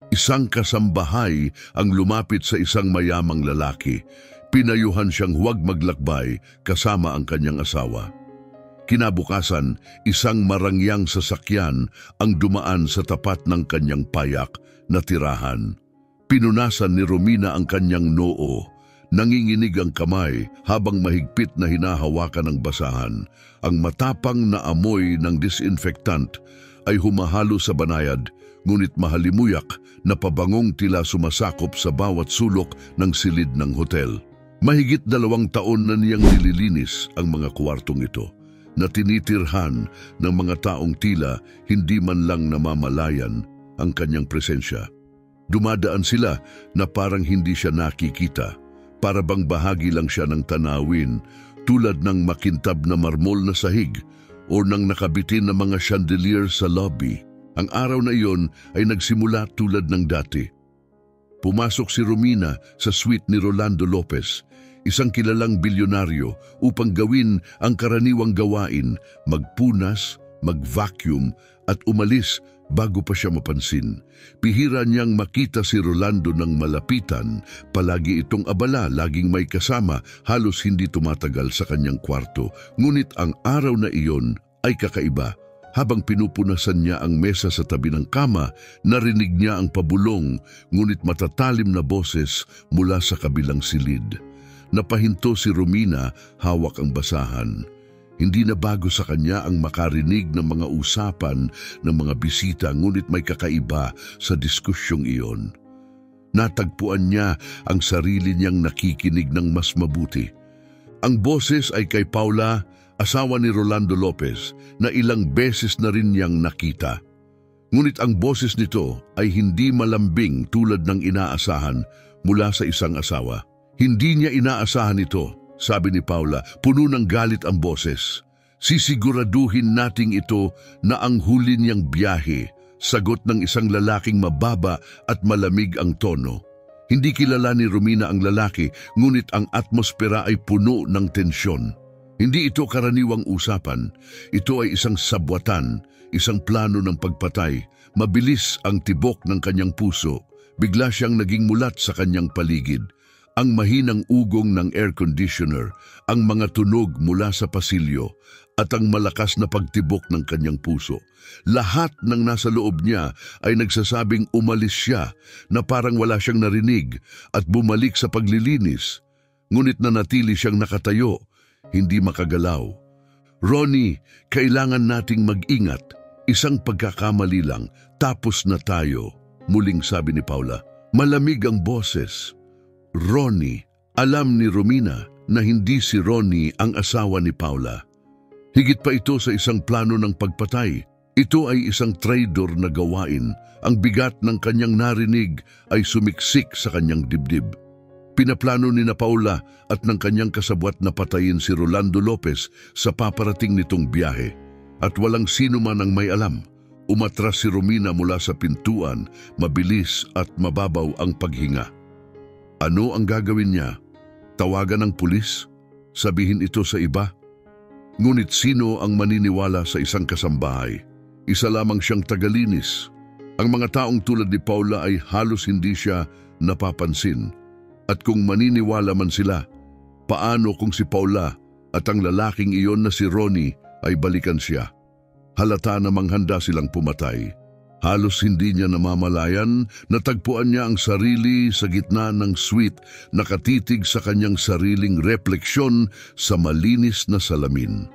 Isang kasambahay ang lumapit sa isang mayamang lalaki. Pinayuhan siyang huwag maglakbay kasama ang kanyang asawa. Kinabukasan, isang marangyang sasakyan ang dumaan sa tapat ng kanyang payak na tirahan. Pinunasan ni Romina ang kanyang noo. Nanginginig ang kamay habang mahigpit na hinahawakan ng basahan. Ang matapang na amoy ng disinfectant ay humahalo sa banayad, ngunit mahalimuyak na pabangong tila sumasakop sa bawat sulok ng silid ng hotel. Mahigit 2 taon na niyang nililinis ang mga kwartong ito, na tinitirhan ng mga taong tila hindi man lang namamalayan ang kanyang presensya. Dumadaan sila na parang hindi siya nakikita, para bang bahagi lang siya ng tanawin, tulad ng makintab na marmol na sahig o ng nakabitin na mga chandelier sa lobby. Ang araw na iyon ay nagsimula tulad ng dati. Pumasok si Romina sa suite ni Rolando Lopez, isang kilalang bilyonaryo, upang gawin ang karaniwang gawain, magpunas, mag-vacuum at umalis bago pa siya mapansin. Bihira niyang makita si Rolando ng malapitan, palagi itong abala, laging may kasama, halos hindi tumatagal sa kanyang kwarto. Ngunit ang araw na iyon ay kakaiba. Habang pinupunasan niya ang mesa sa tabi ng kama, narinig niya ang pabulong, ngunit matatalim na boses mula sa kabilang silid. Napahinto si Romina, hawak ang basahan. Hindi na bago sa kanya ang makarinig ng mga usapan ng mga bisita, ngunit may kakaiba sa diskusyong iyon. Natagpuan niya ang sarili niyang nakikinig ng mas mabuti. Ang boses ay kay Paula, asawa ni Rolando Lopez, na ilang beses na rin niyang nakita. Ngunit ang boses nito ay hindi malambing tulad ng inaasahan mula sa isang asawa. Hindi niya inaasahan ito, sabi ni Paula, puno ng galit ang boses. Sisiguraduhin nating ito na ang huli niyang biyahe, sagot ng isang lalaking mababa at malamig ang tono. Hindi kilala ni Romina ang lalaki, ngunit ang atmosfera ay puno ng tensyon. Hindi ito karaniwang usapan. Ito ay isang sabwatan, isang plano ng pagpatay. Mabilis ang tibok ng kanyang puso. Bigla siyang naging mulat sa kanyang paligid. Ang mahinang ugong ng air conditioner, ang mga tunog mula sa pasilyo, at ang malakas na pagtibok ng kanyang puso. Lahat ng nasa loob niya ay nagsasabing umalis siya, na parang wala siyang narinig, at bumalik sa paglilinis. Ngunit nanatili siyang nakatayo, hindi makagalaw. Ronnie, kailangan nating mag-ingat. Isang pagkakamali lang, tapos na tayo, muling sabi ni Paula. Malamig ang boses. Ronnie, alam ni Romina na hindi si Ronnie ang asawa ni Paula. Higit pa ito sa isang plano ng pagpatay. Ito ay isang traidor na gawain. Ang bigat ng kanyang narinig ay sumiksik sa kanyang dibdib. Pinaplano ni na Paula at ng kanyang kasabwat na patayin si Rolando Lopez sa paparating nitong biyahe. At walang sino man ang may alam. Umatras si Romina mula sa pintuan, mabilis at mababaw ang paghinga. Ano ang gagawin niya? Tawagan ng pulis? Sabihin ito sa iba? Ngunit sino ang maniniwala sa isang kasambahay? Isa lamang siyang tagalinis. Ang mga taong tulad ni Paula ay halos hindi siya napapansin. At kung maniniwala man sila, paano kung si Paula at ang lalaking iyon na si Ronnie ay balikan siya? Halata namang handa silang pumatay. Halos hindi niya namamalayan, natagpuan niya ang sarili sa gitna ng suite, nakatitig sa kanyang sariling refleksyon sa malinis na salamin.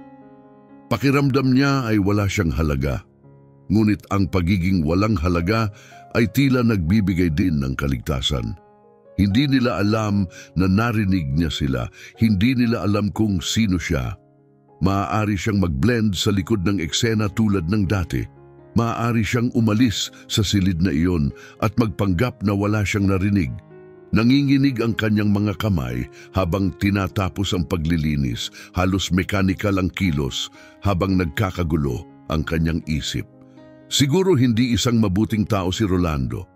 Pakiramdam niya ay wala siyang halaga, ngunit ang pagiging walang halaga ay tila nagbibigay din ng kaligtasan. Hindi nila alam na narinig niya sila, hindi nila alam kung sino siya. Maaari siyang mag-blend sa likod ng eksena tulad ng dati. Maaari siyang umalis sa silid na iyon at magpanggap na wala siyang narinig. Nanginginig ang kanyang mga kamay habang tinatapos ang paglilinis, halos mekanikal ang kilos habang nagkakagulo ang kanyang isip. Siguro hindi isang mabuting tao si Rolando.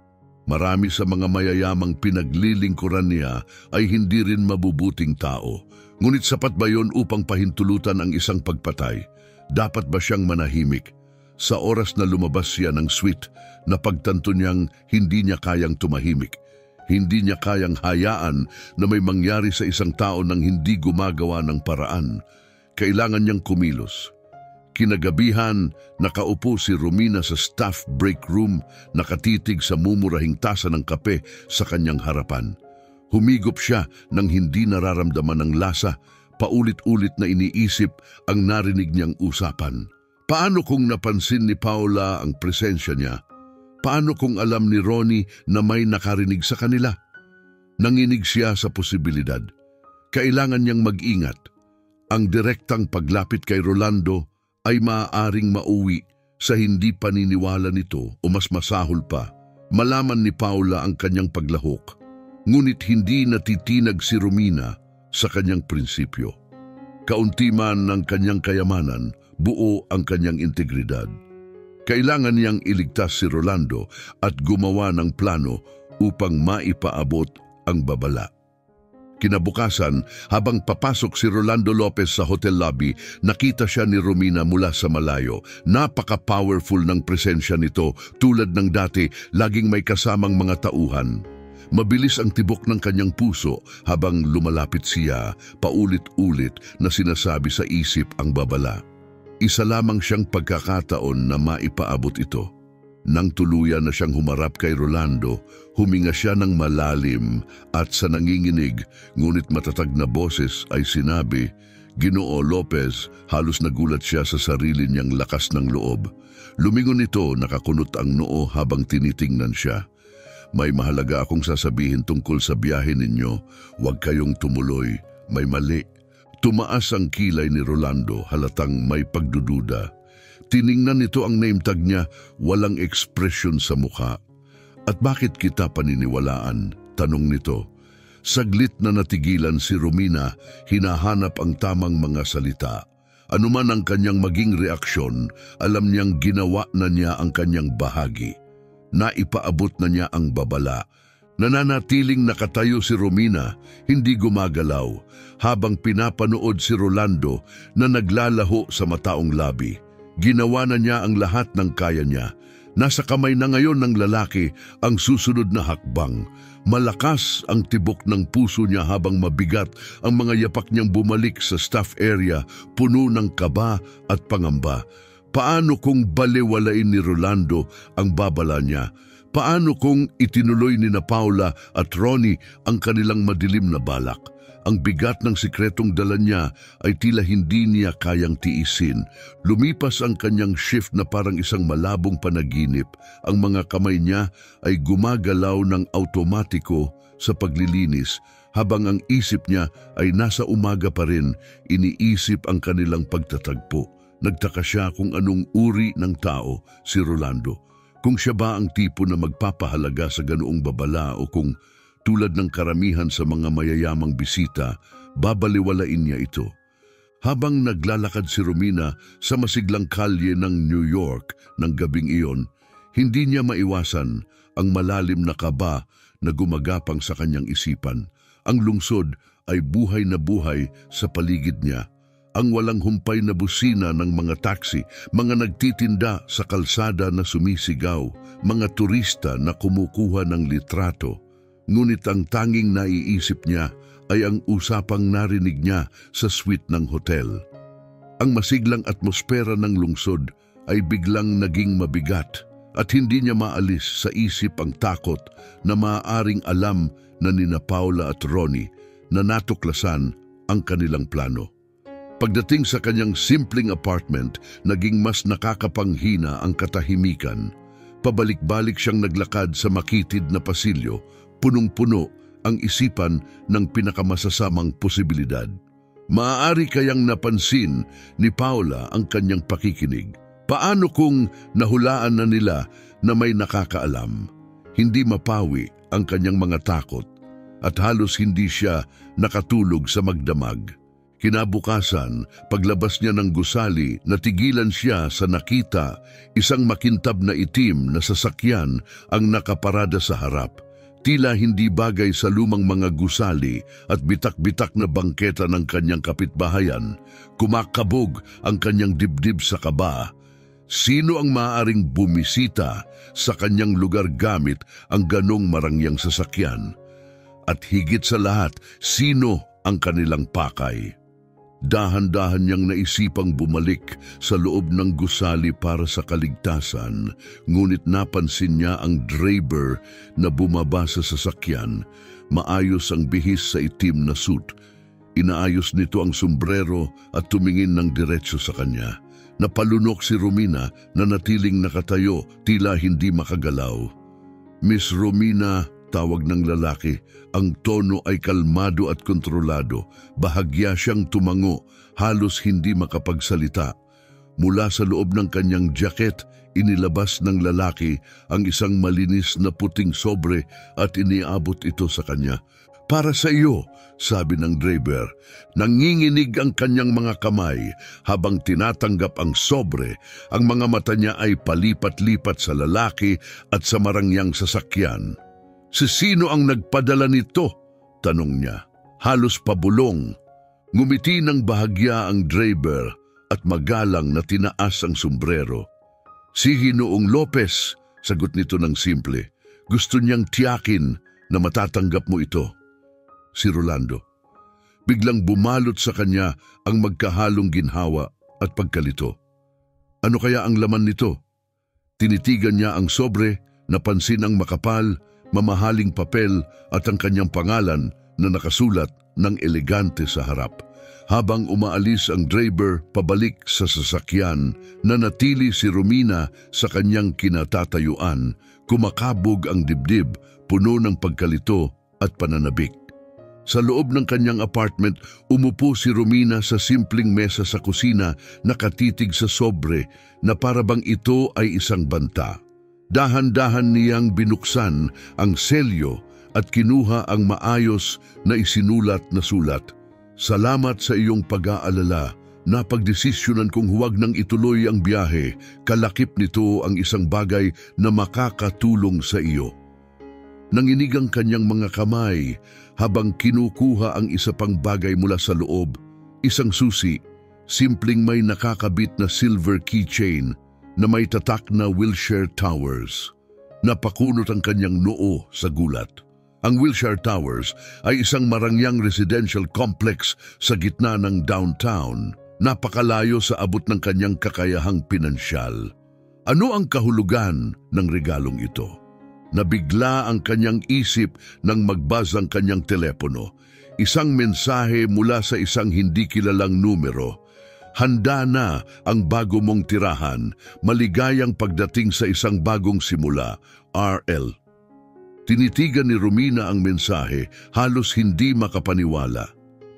Marami sa mga mayayamang pinaglilingkuran niya ay hindi rin mabubuting tao. Ngunit sapat ba yon upang pahintulutan ang isang pagpatay? Dapat ba siyang manahimik? Sa oras na lumabas siya ng suite, napagtanto niyang hindi niya kayang tumahimik. Hindi niya kayang hayaan na may mangyari sa isang tao nang hindi gumagawa ng paraan. Kailangan niyang kumilos. Kinagabihan, nakaupo si Romina sa staff break room, nakatitig sa mumurahing tasa ng kape sa kanyang harapan. Humigop siya nang hindi nararamdaman ng lasa, paulit-ulit na iniisip ang narinig niyang usapan. Paano kung napansin ni Paula ang presensya niya? Paano kung alam ni Ronnie na may nakarinig sa kanila? Nanginig siya sa posibilidad. Kailangan niyang mag-ingat. Ang direktang paglapit kay Rolando ay maaaring mauwi sa hindi paniniwala nito o mas masahol pa. Malaman ni Paula ang kanyang paglahok. Ngunit hindi natitinag si Romina sa kanyang prinsipyo. Kaunti man ng kanyang kayamanan, buo ang kanyang integridad. Kailangan niyang iligtas si Rolando at gumawa ng plano upang maipaabot ang babala. Kinabukasan, habang papasok si Rolando Lopez sa hotel lobby, nakita siya ni Romina mula sa malayo. Napaka-powerful ng presensya nito, tulad ng dati, laging may kasamang mga tauhan. Mabilis ang tibok ng kanyang puso habang lumalapit siya, paulit-ulit na sinasabi sa isip ang babala. Isa lamang siyang pagkakataon na maipaabot ito. Nang tuluyan na siyang humarap kay Rolando, huminga siya ng malalim at sa nanginginig, ngunit matatag na boses ay sinabi, "Ginoo Lopez." Halos nagulat siya sa sarili niyang lakas ng loob. Lumingon ito, nakakunot ang noo habang tinitingnan siya. "May mahalaga akong sasabihin tungkol sa biyahe ninyo. Huwag kayong tumuloy. May mali." Tumaas ang kilay ni Rolando, halatang may pagdududa. Tiningnan nito ang name tag niya, walang ekspresyon sa mukha. "At bakit kita paniniwalaan?" tanong nito. Saglit na natigilan si Romina, hinahanap ang tamang mga salita. Anuman ang kanyang maging reaksyon, alam niyang ginawa na niya ang kanyang bahagi. Naipaabot na niya ang babala. Nananatiling nakatayo si Romina, hindi gumagalaw, habang pinapanood si Rolando na naglalaho sa mataong labi. Ginawa na niya ang lahat ng kaya niya. Nasa kamay na ngayon ng lalaki ang susunod na hakbang. Malakas ang tibok ng puso niya habang mabigat ang mga yapak niyang bumalik sa staff area, puno ng kaba at pangamba. Paano kung balewalain ni Rolando ang babala niya? Paano kung itinuloy ni na Paula at Ronnie ang kanilang madilim na balak? Ang bigat ng sikretong dala niya ay tila hindi niya kayang tiisin. Lumipas ang kanyang shift na parang isang malabong panaginip. Ang mga kamay niya ay gumagalaw ng automatiko sa paglilinis, habang ang isip niya ay nasa umaga pa rin, iniisip ang kanilang pagtatagpo. Nagtaka siya kung anong uri ng tao si Rolando. Kung siya ba ang tipo na magpapahalaga sa ganoong babala o kung tulad ng karamihan sa mga mayayamang bisita, babaliwalain niya ito. Habang naglalakad si Romina sa masiglang kalye ng New York ng gabing iyon, hindi niya maiwasan ang malalim na kaba na gumagapang sa kanyang isipan. Ang lungsod ay buhay na buhay sa paligid niya. Ang walang humpay na busina ng mga taxi, mga nagtitinda sa kalsada na sumisigaw, mga turista na kumukuha ng litrato. Ngunit ang tanging naiisip niya ay ang usapang narinig niya sa suite ng hotel. Ang masiglang atmosfera ng lungsod ay biglang naging mabigat at hindi niya maalis sa isip ang takot na maaaring alam na nina Paula at Ronnie na natuklasan ang kanilang plano. Pagdating sa kanyang simpleng apartment, naging mas nakakapanghina ang katahimikan. Pabalik-balik siyang naglakad sa makitid na pasilyo, punong-puno ang isipan ng pinakamasasamang posibilidad. Maaari kayang napansin ni Paula ang kanyang pakikinig. Paano kung nahulaan na nila na may nakakaalam? Hindi mapawi ang kanyang mga takot at halos hindi siya nakatulog sa magdamag. Kinabukasan, paglabas niya ng gusali, natigilan siya sa nakita isang makintab na itim na sasakyan ang nakaparada sa harap. Tila hindi bagay sa lumang mga gusali at bitak-bitak na bangketa ng kanyang kapitbahayan. Kumakabog ang kanyang dibdib sa kaba. Sino ang maaaring bumisita sa kanyang lugar gamit ang ganong marangyang sasakyan? At higit sa lahat, sino ang kanilang pakay? Dahan-dahan niyang naisipang bumalik sa loob ng gusali para sa kaligtasan, ngunit napansin niya ang driver na bumaba sa sasakyan. Maayos ang bihis sa itim na suit. Inaayos nito ang sombrero at tumingin ng diretso sa kanya. Napalunok si Romina na natiling nakatayo, tila hindi makagalaw. "Miss Romina," tawag ng lalaki. Ang tono ay kalmado at kontrolado. Bahagya siyang tumango, halos hindi makapagsalita. Mula sa loob ng kanyang jacket, inilabas ng lalaki ang isang malinis na puting sobre at iniabot ito sa kanya. "Para sa iyo," sabi ng driver. Nanginginig ang kanyang mga kamay habang tinatanggap ang sobre. Ang mga mata niya ay palipat-lipat sa lalaki at sa marangyang sasakyan. "Sino ang nagpadala nito?" tanong niya. Halos pabulong. Ngumiti ng bahagya ang driver at magalang na tinaas ang sombrero. "Si Ginoong Lopez," sagot nito ng simple. "Gusto niyang tiyakin na matatanggap mo ito." Si Rolando. Biglang bumalot sa kanya ang magkahalong ginhawa at pagkalito. Ano kaya ang laman nito? Tinitigan niya ang sobre, napansin ang makapal, mamahaling papel at ang kanyang pangalan na nakasulat ng elegante sa harap. Habang umaalis ang driver pabalik sa sasakyan, nanatili si Romina sa kanyang kinatatayuan, kumakabog ang dibdib, puno ng pagkalito at pananabik. Sa loob ng kanyang apartment, umupo si Romina sa simpleng mesa sa kusina, nakatitig sa sobre na parabang ito ay isang banta. Dahan-dahan niyang binuksan ang selyo at kinuha ang maayos na isinulat na sulat. "Salamat sa iyong pag-aalala. Napagdesisyonan kong huwag nang ituloy ang biyahe. Kalakip nito ang isang bagay na makakatulong sa iyo." Nanginig ang kanyang mga kamay habang kinukuha ang isa pang bagay mula sa loob. Isang susi, simpleng may nakakabit na silver keychain na may tatak na Wilshire Towers. Napakunot ang kanyang noo sa gulat. Ang Wilshire Towers ay isang marangyang residential complex sa gitna ng downtown, napakalayo sa abot ng kanyang kakayahang pinansyal. Ano ang kahulugan ng regalong ito? Nabigla ang kanyang isip nang magbuzz ang kanyang telepono. Isang mensahe mula sa isang hindi kilalang numero. "Handa na ang bago mong tirahan. Maligayang pagdating sa isang bagong simula. RL." Tinitigan ni Romina ang mensahe, halos hindi makapaniwala.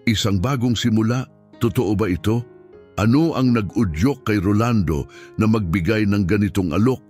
Isang bagong simula? Totoo ba ito? Ano ang nag-udyok kay Rolando na magbigay ng ganitong alok?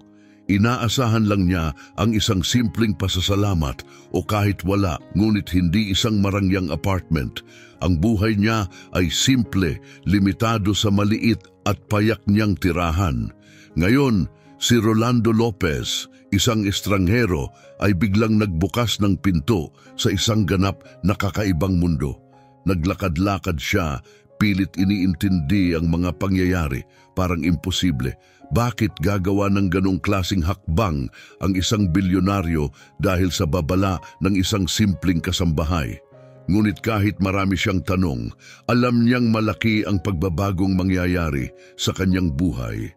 Inaasahan lang niya ang isang simpleng pasasalamat o kahit wala, ngunit hindi isang marangyang apartment. Ang buhay niya ay simple, limitado sa maliit at payak niyang tirahan. Ngayon, si Rolando Lopez, isang estranghero, ay biglang nagbukas ng pinto sa isang ganap na kakaibang mundo. Naglakad-lakad siya, pilit iniintindi ang mga pangyayari, parang imposible. Bakit gagawa ng ganong klasing hakbang ang isang bilyonaryo dahil sa babala ng isang simpleng kasambahay? Ngunit kahit marami siyang tanong, alam niyang malaki ang pagbabagong mangyayari sa kanyang buhay.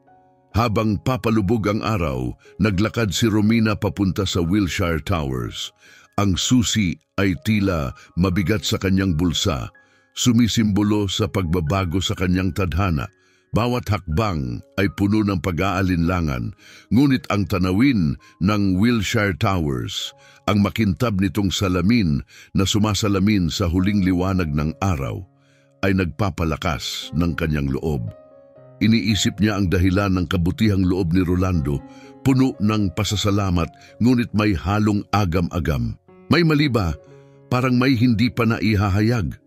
Habang papalubog ang araw, naglakad si Romina papunta sa Wilshire Towers. Ang susi ay tila mabigat sa kanyang bulsa, sumisimbolo sa pagbabago sa kanyang tadhana. Bawat hakbang ay puno ng pag-aalinlangan, ngunit ang tanawin ng Wilshire Towers, ang makintab nitong salamin na sumasalamin sa huling liwanag ng araw, ay nagpapalakas ng kanyang loob. Iniisip niya ang dahilan ng kabutihang loob ni Rolando, puno ng pasasalamat, ngunit may halong agam-agam. May mali ba? Parang may hindi pa naihahayag.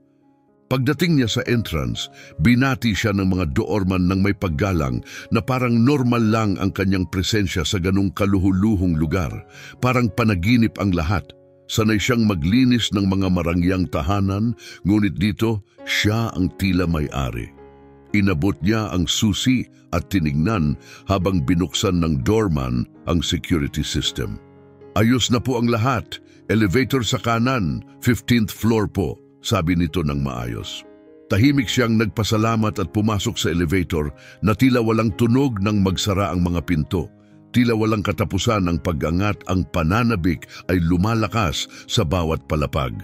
Pagdating niya sa entrance, binati siya ng mga doorman ng may paggalang na parang normal lang ang kanyang presensya sa ganong kaluhuluhong lugar. Parang panaginip ang lahat. Sanay siyang maglinis ng mga marangyang tahanan, ngunit dito, siya ang tila may-ari. Inabot niya ang susi at tinignan habang binuksan ng doorman ang security system. Ayos na po ang lahat. Elevator sa kanan, 15th floor po, sabi nito ng maayos. Tahimik siyang nagpasalamat at pumasok sa elevator na tila walang tunog nang magsara ang mga pinto. Tila walang katapusan ng pag-angat, ang pananabik ay lumalakas sa bawat palapag.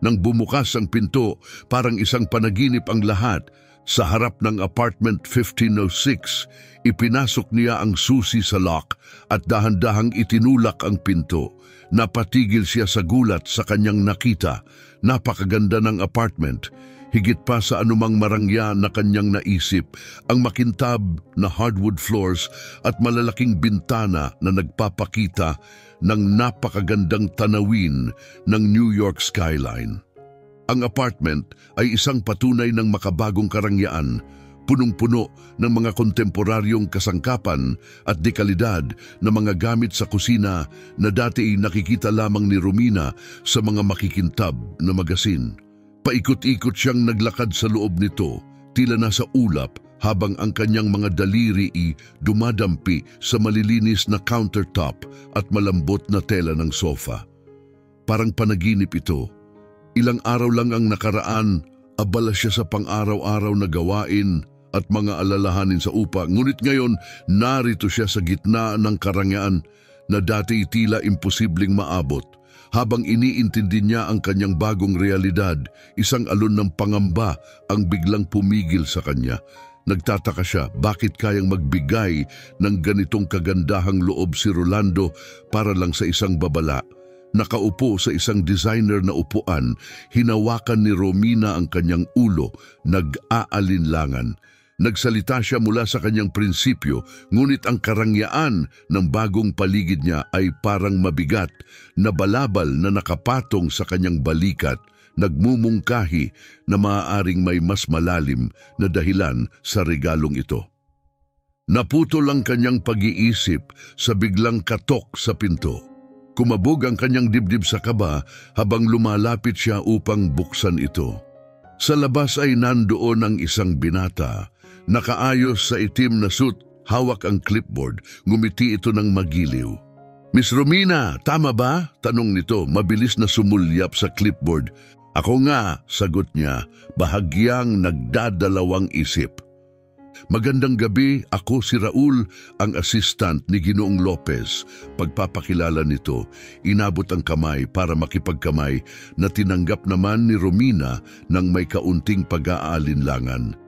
Nang bumukas ang pinto, parang isang panaginip ang lahat. Sa harap ng apartment 1506, ipinasok niya ang susi sa lock at dahan-dahang itinulak ang pinto. Napatigil siya sa gulat sa kanyang nakita. Napakaganda ng apartment. Higit pa sa anumang marangya na kanyang naisip, ang makintab na hardwood floors at malalaking bintana na nagpapakita ng napakagandang tanawin ng New York skyline. Ang apartment ay isang patunay ng makabagong karangyaan, punong-puno ng mga kontemporaryong kasangkapan at dekalidad na mga gamit sa kusina na dati ay nakikita lamang ni Romina sa mga makikintab na magasin. Paikot-ikot siyang naglakad sa loob nito, tila nasa ulap, habang ang kanyang mga daliri ay dumadampi sa malilinis na countertop at malambot na tela ng sofa. Parang panaginip ito. Ilang araw lang ang nakaraan, abala siya sa pang-araw-araw na gawain at mga alalahanin sa upa. Ngunit ngayon, narito siya sa gitna ng karangyaan na dati tila imposibleng maabot. Habang iniintindi niya ang kanyang bagong realidad, isang alon ng pangamba ang biglang pumigil sa kanya. Nagtataka siya bakit kayang magbigay ng ganitong kagandahang loob si Rolando para lang sa isang babala. Nakaupo sa isang designer na upuan, hinawakan ni Romina ang kanyang ulo, nag-aalinlangan. Nagsalita siya mula sa kanyang prinsipyo, ngunit ang karangyaan ng bagong paligid niya ay parang mabigat, na balabal na nakapatong sa kanyang balikat, nagmumungkahi na maaaring may mas malalim na dahilan sa regalong ito. Naputol ang kanyang pag-iisip sa biglang katok sa pinto. Kumabog ang kanyang dibdib sa kaba habang lumalapit siya upang buksan ito. Sa labas ay nandoon ang isang binata. Nakaayos sa itim na suit, hawak ang clipboard, ngumiti ito ng magiliw. "Miss Romina, tama ba?" tanong nito, mabilis na sumulyap sa clipboard. "Ako nga," sagot niya, bahagyang nagdadalawang isip. "Magandang gabi, ako si Raul, ang assistant ni Ginoong Lopez." Pagpapakilala nito, inabot ang kamay para makipagkamay na tinanggap naman ni Romina ng may kaunting pag-aalinlangan.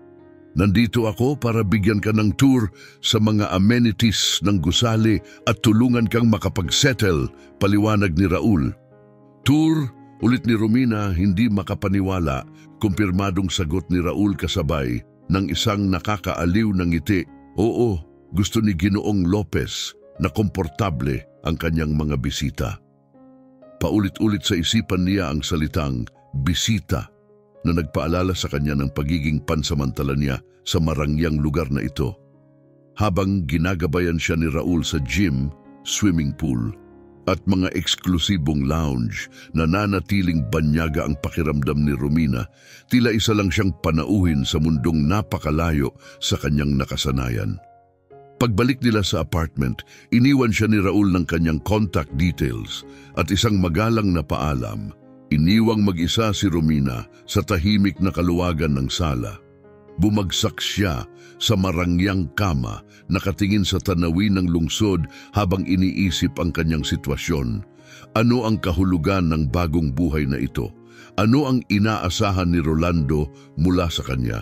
"Nandito ako para bigyan ka ng tour sa mga amenities ng gusali at tulungan kang makapag-settle," paliwanag ni Raul. "Tour?" ulit ni Romina, hindi makapaniwala. Kumpirmadong sagot ni Raul kasabay ng isang nakakaaliw ng ngiti. Oo, gusto ni Ginoong Lopez na komportable ang kanyang mga bisita. Paulit-ulit sa isipan niya ang salitang bisita na nagpaalala sa kanya ng pagiging pansamantala niya sa marangyang lugar na ito. Habang ginagabayan siya ni Raul sa gym, swimming pool, at mga eksklusibong lounge, nananatiling banyaga ang pakiramdam ni Romina. Tila isa lang siyang panauhin sa mundong napakalayo sa kanyang nakasanayan. Pagbalik nila sa apartment, iniwan siya ni Raul ng kanyang contact details at isang magalang na paalam. Iniwang mag-isa si Romina sa tahimik na kaluwagan ng sala. Bumagsak siya sa marangyang kama, nakatingin sa tanawin ng lungsod habang iniisip ang kanyang sitwasyon. Ano ang kahulugan ng bagong buhay na ito? Ano ang inaasahan ni Rolando mula sa kanya?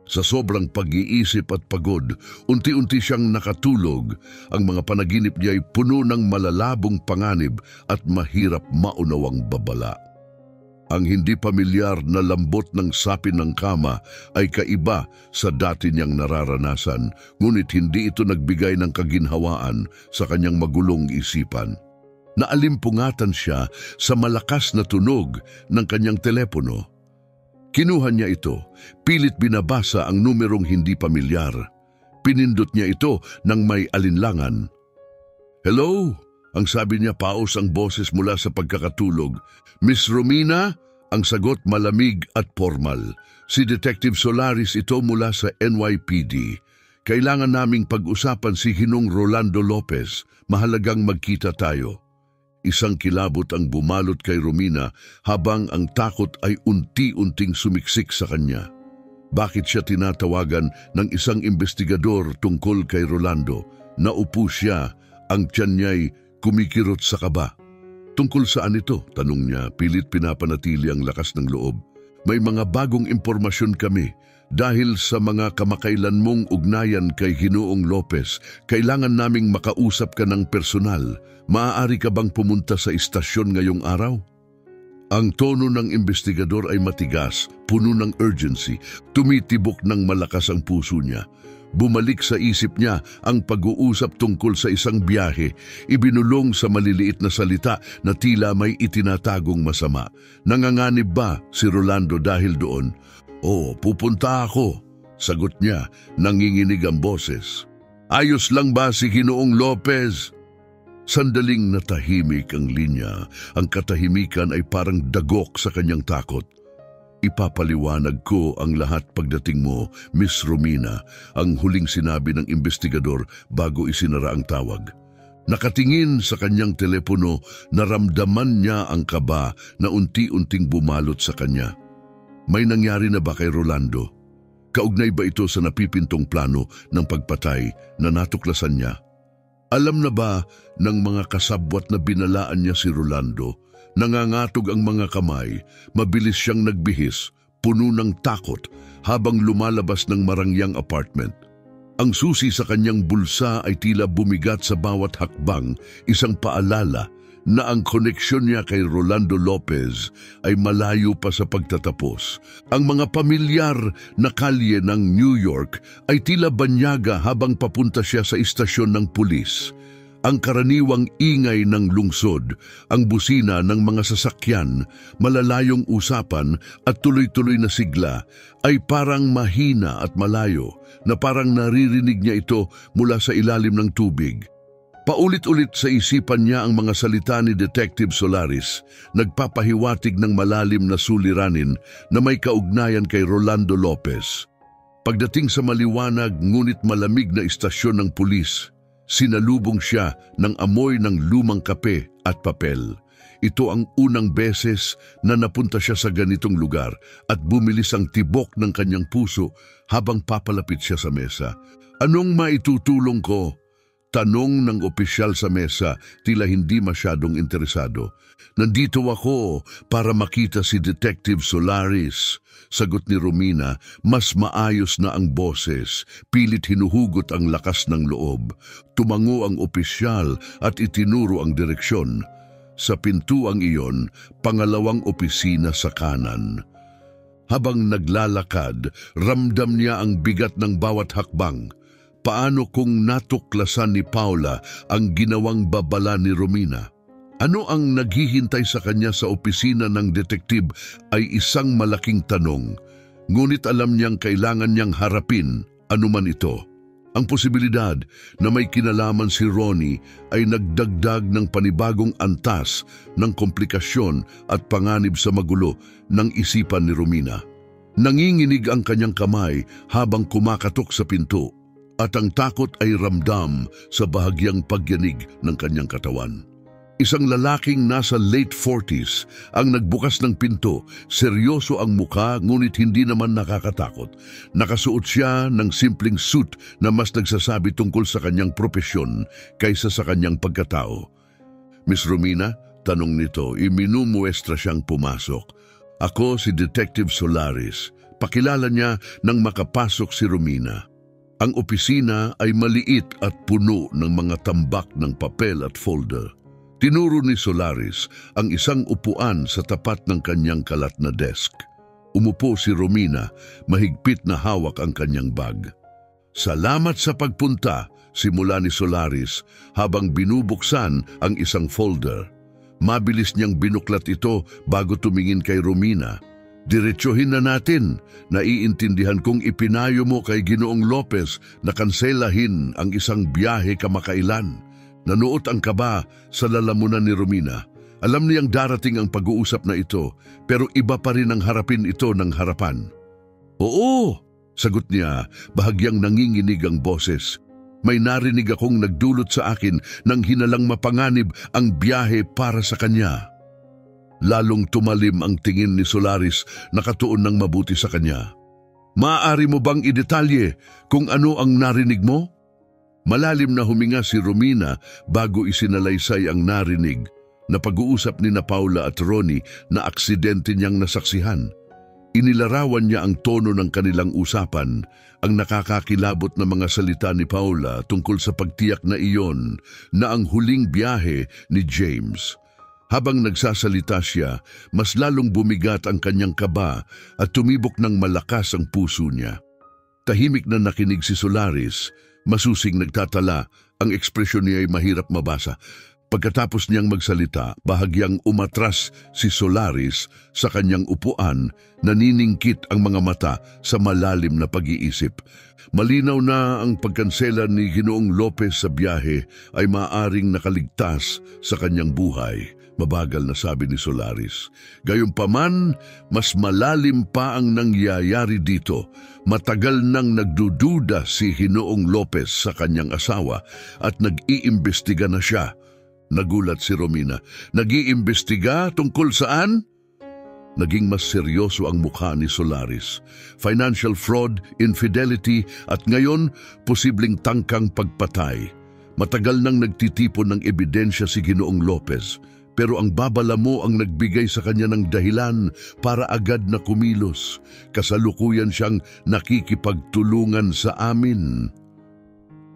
Sa sobrang pag-iisip at pagod, unti-unti siyang nakatulog. Ang mga panaginip niya ay puno ng malalabong panganib at mahirap maunawang babala. Ang hindi pamilyar na lambot ng sapin ng kama ay kaiba sa dati niyang nararanasan, ngunit hindi ito nagbigay ng kaginhawaan sa kanyang magulong isipan. Naalimpungatan siya sa malakas na tunog ng kanyang telepono. Kinuha niya ito, pilit binabasa ang numerong hindi pamilyar. Pinindot niya ito ng may alinlangan. "Hello?" Ang sabi niya, paos ang boses mula sa pagkakatulog. "Miss Romina?" Ang sagot malamig at formal. Si Detective Solaris ito mula sa NYPD. Kailangan naming pag-usapan si Ginong Rolando Lopez. Mahalagang magkita tayo. Isang kilabot ang bumalot kay Romina habang ang takot ay unti-unting sumiksik sa kanya. Bakit siya tinatawagan ng isang investigador tungkol kay Rolando? Naupo siya, ang tiyan niya'y kumikirot sa kaba. Tungkol saan ito? Tanong niya, pilit pinapanatili ang lakas ng loob. May mga bagong impormasyon kami. Dahil sa mga kamakailan mong ugnayan kay Ginoong Lopez, kailangan naming makausap ka ng personal. Maaari ka bang pumunta sa istasyon ngayong araw? Ang tono ng investigador ay matigas, puno ng urgency. Tumitibok ng malakas ang puso niya. Bumalik sa isip niya ang pag-uusap tungkol sa isang biyahe. Ibinulong sa maliliit na salita na tila may itinatagong masama. Nanganganib ba si Rolando dahil doon? "Oo, pupunta ako," sagot niya, nanginginig ang boses. "Ayos lang ba si Ginoong Lopez?" Sandaling natahimik ang linya. Ang katahimikan ay parang dagok sa kanyang takot. "Ipapaliwanag ko ang lahat pagdating mo, Miss Romina," ang huling sinabi ng investigador bago isinara ang tawag. Nakatingin sa kanyang telepono, naramdaman niya ang kaba na unti-unting bumalot sa kanya. May nangyari na ba kay Rolando? Kaugnay ba ito sa napipintong plano ng pagpatay na natuklasan niya? Alam na ba ng mga kasabwat na binalaan niya si Rolando? Nangangatog ang mga kamay, mabilis siyang nagbihis, puno ng takot habang lumalabas ng marangyang apartment. Ang susi sa kanyang bulsa ay tila bumigat sa bawat hakbang, isang paalala na ang koneksyon niya kay Rolando Lopez ay malayo pa sa pagtatapos. Ang mga pamilyar na kalye ng New York ay tila banyaga habang papunta siya sa istasyon ng pulis. Ang karaniwang ingay ng lungsod, ang busina ng mga sasakyan, malalayong usapan at tuloy-tuloy na sigla ay parang mahina at malayo na parang naririnig niya ito mula sa ilalim ng tubig. Paulit-ulit sa isipan niya ang mga salita ni Detective Solaris, nagpapahiwatig ng malalim na suliranin na may kaugnayan kay Rolando Lopez. Pagdating sa maliwanag ngunit malamig na istasyon ng pulis, sinalubong siya ng amoy ng lumang kape at papel. Ito ang unang beses na napunta siya sa ganitong lugar at bumilis ang tibok ng kanyang puso habang papalapit siya sa mesa. "Anong maitutulong ko?" Tanong ng opisyal sa mesa, tila hindi masyadong interesado. "Nandito ako para makita si Detective Solaris," sagot ni Romina, mas maayos na ang boses, pilit hinuhugot ang lakas ng loob. Tumango ang opisyal at itinuro ang direksyon. Sa pintuang iyon, pangalawang opisina sa kanan. Habang naglalakad, ramdam niya ang bigat ng bawat hakbang. Paano kung natuklasan ni Paula ang ginawang babala ni Romina? Ano ang naghihintay sa kanya sa opisina ng detektive ay isang malaking tanong. Ngunit alam niyang kailangan niyang harapin anuman ito. Ang posibilidad na may kinalaman si Ronnie ay nagdagdag ng panibagong antas ng komplikasyon at panganib sa magulo ng isipan ni Romina. Nanginginig ang kanyang kamay habang kumakatok sa pinto. At ang takot ay ramdam sa bahagyang pagyanig ng kanyang katawan. Isang lalaking nasa late 40s ang nagbukas ng pinto. Seryoso ang mukha ngunit hindi naman nakakatakot. Nakasuot siya ng simpleng suit na mas nagsasabi tungkol sa kanyang propesyon kaysa sa kanyang pagkatao. "Miss Romina?" tanong nito, iminumuestra siyang pumasok. "Ako si Detective Solaris." Pakilala niya nang makapasok si Romina. Ang opisina ay maliit at puno ng mga tambak ng papel at folder. Tinuro ni Solaris ang isang upuan sa tapat ng kanyang kalat na desk. Umupo si Romina, mahigpit na hawak ang kanyang bag. "Salamat sa pagpunta," simula ni Solaris habang binubuksan ang isang folder. Mabilis niyang binuklat ito bago tumingin kay Romina. "Diretsuhin na natin. Naiintindihan kong ipinayo mo kay Ginoong Lopez na kanselahin ang isang biyahe kamakailan." Nanuot ang kaba sa lalamunan ni Romina. Alam niyang darating ang pag-uusap na ito, pero iba pa rin ang harapin ito ng harapan. Oo, sagot niya, bahagyang nanginginig ang boses. May narinig akong nagdulot sa akin ng hinalang mapanganib ang biyahe para sa kanya. Lalong tumalim ang tingin ni Solaris, nakatuon ng mabuti sa kanya. Maaari mo bang idetalye kung ano ang narinig mo? Malalim na huminga si Romina bago isinalaysay ang narinig na pag-uusap ni na Paula at Ronnie na aksidente niyang nasaksihan. Inilarawan niya ang tono ng kanilang usapan, ang nakakakilabot na mga salita ni Paula tungkol sa pagtiyak na iyon na ang huling biyahe ni James. Habang nagsasalita siya, mas lalong bumigat ang kanyang kaba at tumibok ng malakas ang puso niya. Tahimik na nakinig si Solaris, masusing nagtatala, ang ekspresyon niya ay mahirap mabasa. Pagkatapos niyang magsalita, bahagyang umatras si Solaris sa kanyang upuan, naniningkit ang mga mata sa malalim na pag-iisip. Malinaw na ang pagkansela ni Ginoong Lopez sa biyahe ay maaring nakaligtas sa kanyang buhay, mabagal na sabi ni Solaris. Gayunpaman, mas malalim pa ang nangyayari dito. Matagal nang nagdududa si Ginoong Lopez sa kanyang asawa at nag-iimbestiga na siya. Nagulat si Romina. Nag-iimbestiga tungkol saan? Naging mas seryoso ang mukha ni Solaris. Financial fraud, infidelity at ngayon posibleng tangkang pagpatay. Matagal nang nagtitipon ng ebidensya si Ginoong Lopez, pero ang babala mo ang nagbigay sa kanya ng dahilan para agad na kumilos. Kasalukuyan siyang nakikipagtulungan sa amin.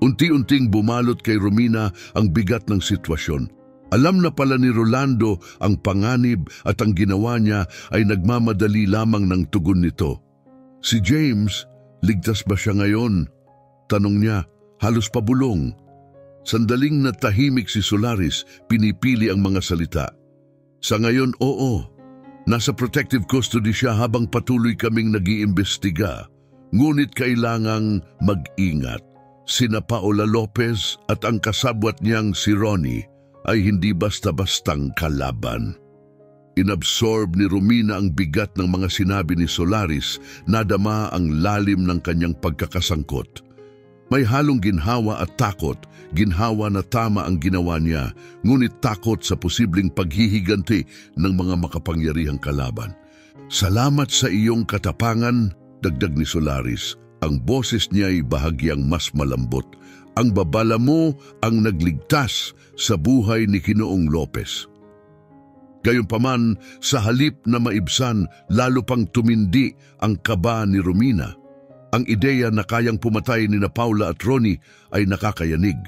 Unti-unting bumalot kay Romina ang bigat ng sitwasyon. Alam na pala ni Rolando ang panganib at ang ginawa niya ay nagmamadali lamang ng tugon nito. Si James, ligtas ba siya ngayon? Tanong niya, halos pabulong. Sandaling natahimik si Solaris, pinipili ang mga salita. Sa ngayon, oo. Nasa protective custody siya habang patuloy kaming nag-iimbestiga. Ngunit kailangang mag-ingat. Sina Paula Lopez at ang kasabwat niyang si Ronnie ay hindi basta-bastang kalaban. Inabsorb ni Romina ang bigat ng mga sinabi ni Solaris, nadama ang lalim ng kanyang pagkakasangkot. May halong ginhawa at takot, ginhawa na tama ang ginawa niya, ngunit takot sa posibleng paghihiganti ng mga makapangyarihang kalaban. Salamat sa iyong katapangan, dagdag ni Solaris. Ang boses niya ay bahagyang mas malambot. Ang babala mo ang nagligtas sa buhay ni Ginoong Lopez. Gayunpaman, sa halip na maibsan, lalo pang tumindi ang kaba ni Romina. Ang ideya na kayang pumatay ni na Paula at Ronnie ay nakakayanig.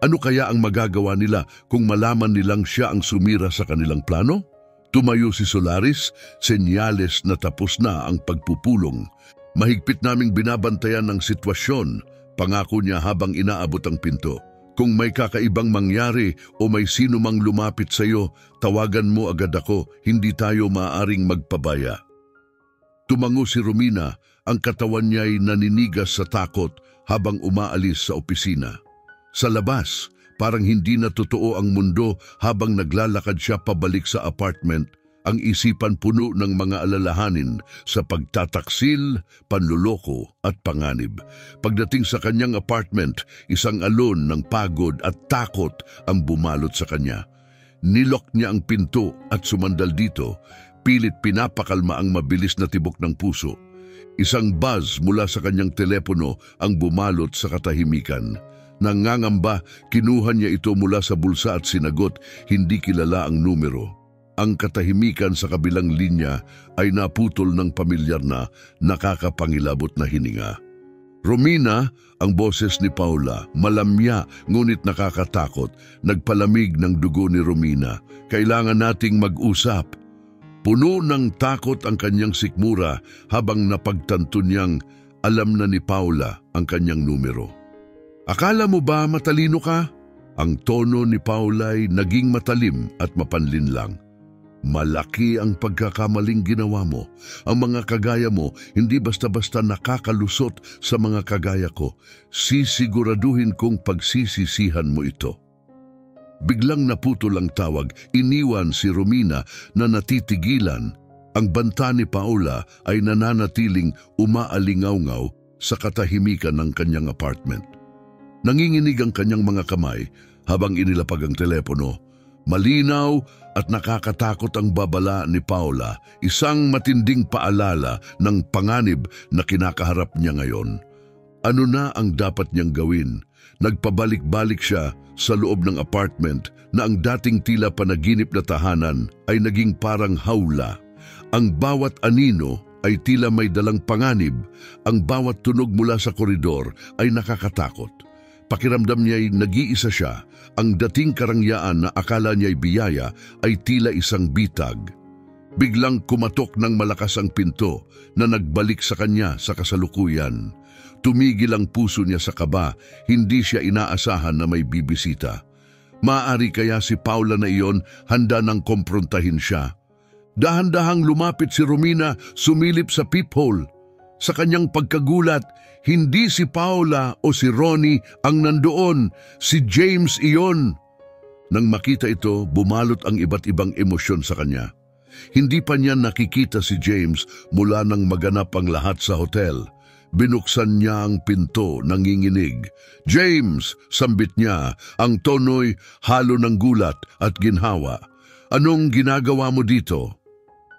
Ano kaya ang magagawa nila kung malaman nilang siya ang sumira sa kanilang plano? Tumayo si Solaris, senyales na tapos na ang pagpupulong. Mahigpit naming binabantayan ang sitwasyon, pangako niya habang inaabot ang pinto. Kung may kakaibang mangyari o may sino mang lumapit sa iyo, tawagan mo agad ako, hindi tayo maaaring magpabaya. Tumango si Romina, ang katawan niya ay naninigas sa takot habang umaalis sa opisina. Sa labas, parang hindi na totoo ang mundo habang naglalakad siya pabalik sa apartment. Ang isipan puno ng mga alalahanin sa pagtataksil, panluloko at panganib. Pagdating sa kanyang apartment, isang alon ng pagod at takot ang bumalot sa kanya. Nilok niya ang pinto at sumandal dito, pilit pinapakalma ang mabilis na tibok ng puso. Isang buzz mula sa kanyang telepono ang bumalot sa katahimikan. Nangangamba, kinuha niya ito mula sa bulsa at sinagot, hindi kilala ang numero. Ang katahimikan sa kabilang linya ay naputol ng pamilyar na nakakapangilabot na hininga. Romina, ang boses ni Paula, malamya ngunit nakakatakot, nagpalamig ng dugo ni Romina. Kailangan nating mag-usap. Puno ng takot ang kanyang sikmura habang napagtanto niyang alam na ni Paula ang kanyang numero. Akala mo ba matalino ka? Ang tono ni Paula ay naging matalim at mapanlinlang. Malaki ang pagkakamaling ginawa mo. Ang mga kagaya mo hindi basta-basta nakakalusot sa mga kagaya ko. Sisiguraduhin kong pagsisisihan mo ito. Biglang naputol ang tawag, iniwan si Romina na natitigilan. Ang banta ni Paula ay nananatiling umaalingaw-ngaw sa katahimikan ng kanyang apartment. Nanginginig ang kanyang mga kamay habang inilapag ang telepono. Malinaw at nakakatakot ang babala ni Paula, isang matinding paalala ng panganib na kinakaharap niya ngayon. Ano na ang dapat niyang gawin? Nagpabalik-balik siya sa loob ng apartment na ang dating tila panaginip na tahanan ay naging parang hawla. Ang bawat anino ay tila may dalang panganib, ang bawat tunog mula sa koridor ay nakakatakot. Pakiramdam niya'y nag-iisa siya, ang dating karangyaan na akala niya'y biyaya ay tila isang bitag. Biglang kumatok ng malakas ang pinto na nagbalik sa kanya sa kasalukuyan. Tumigil ang puso niya sa kaba, hindi siya inaasahan na may bibisita. Maaari kaya si Paula na iyon handa nang komprontahin siya. Dahan-dahang lumapit si Romina, sumilip sa peephole. Sa kanyang pagkagulat, hindi si Paula o si Ronnie ang nandoon, si James iyon. Nang makita ito, bumalot ang iba't ibang emosyon sa kanya. Hindi pa niya nakikita si James mula nang maganap ang lahat sa hotel. Binuksan niya ang pinto, nanginginig. "James!" sambit niya, ang tono'y halo ng gulat at ginhawa. "Anong ginagawa mo dito?"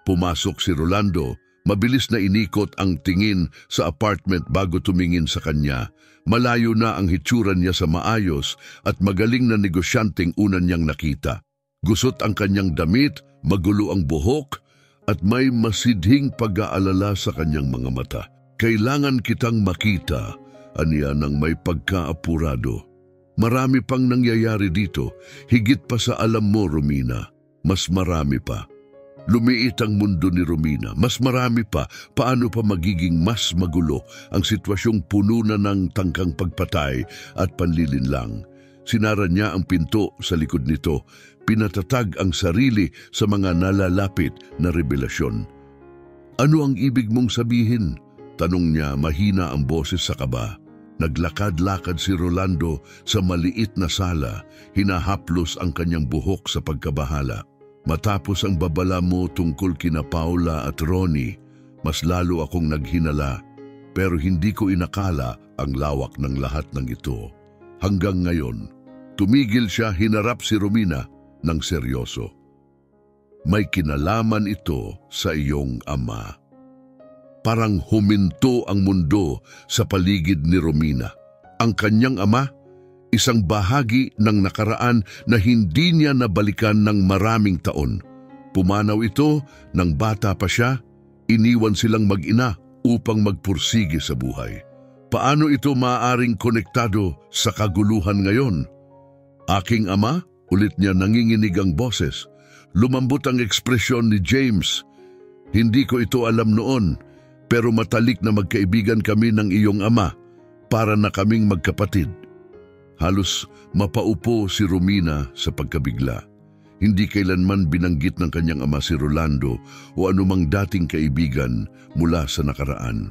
Pumasok si Rolando. Mabilis na inikot ang tingin sa apartment bago tumingin sa kanya. Malayo na ang hitsura niya sa maayos at magaling na negosyanteng una niyang nakita. Gusot ang kanyang damit, magulo ang buhok, at may masidhing pag-aalala sa kanyang mga mata. "Kailangan kitang makita," aniya ng may pagkaapurado. "Marami pang nangyayari dito, higit pa sa alam mo, Romina. Mas marami pa." Lumiit ang mundo ni Romina. Mas marami pa. Paano pa magiging mas magulo ang sitwasyong puno na ng tangkang pagpatay at panlilinlang? Sinara niya ang pinto sa likod nito. Pinatatag ang sarili sa mga nalalapit na revelasyon. "Ano ang ibig mong sabihin?" tanong niya, mahina ang boses sa kaba. Naglakad-lakad si Rolando sa maliit na sala. Hinahaplos ang kanyang buhok sa pagkabahala. "Matapos ang babala mo tungkol kina Paula at Ronnie, mas lalo akong naghinala, pero hindi ko inakala ang lawak ng lahat ng ito. Hanggang ngayon." Tumigil siya, hinarap si Romina ng seryoso. "May kinalaman ito sa iyong ama." Parang huminto ang mundo sa paligid ni Romina. Ang kanyang ama, isang bahagi ng nakaraan na hindi niya nabalikan ng maraming taon. Pumanaw ito nang bata pa siya, iniwan silang mag-ina upang magpursige sa buhay. Paano ito maaaring konektado sa kaguluhan ngayon? "Aking ama?" ulit niya, nanginginig ang boses. Lumambot ang ekspresyon ni James. "Hindi ko ito alam noon, pero matalik na magkaibigan kami ng iyong ama, para na kaming magkapatid." Halos mapaupo si Romina sa pagkabigla. Hindi kailanman binanggit ng kanyang ama si Rolando o anumang dating kaibigan mula sa nakaraan.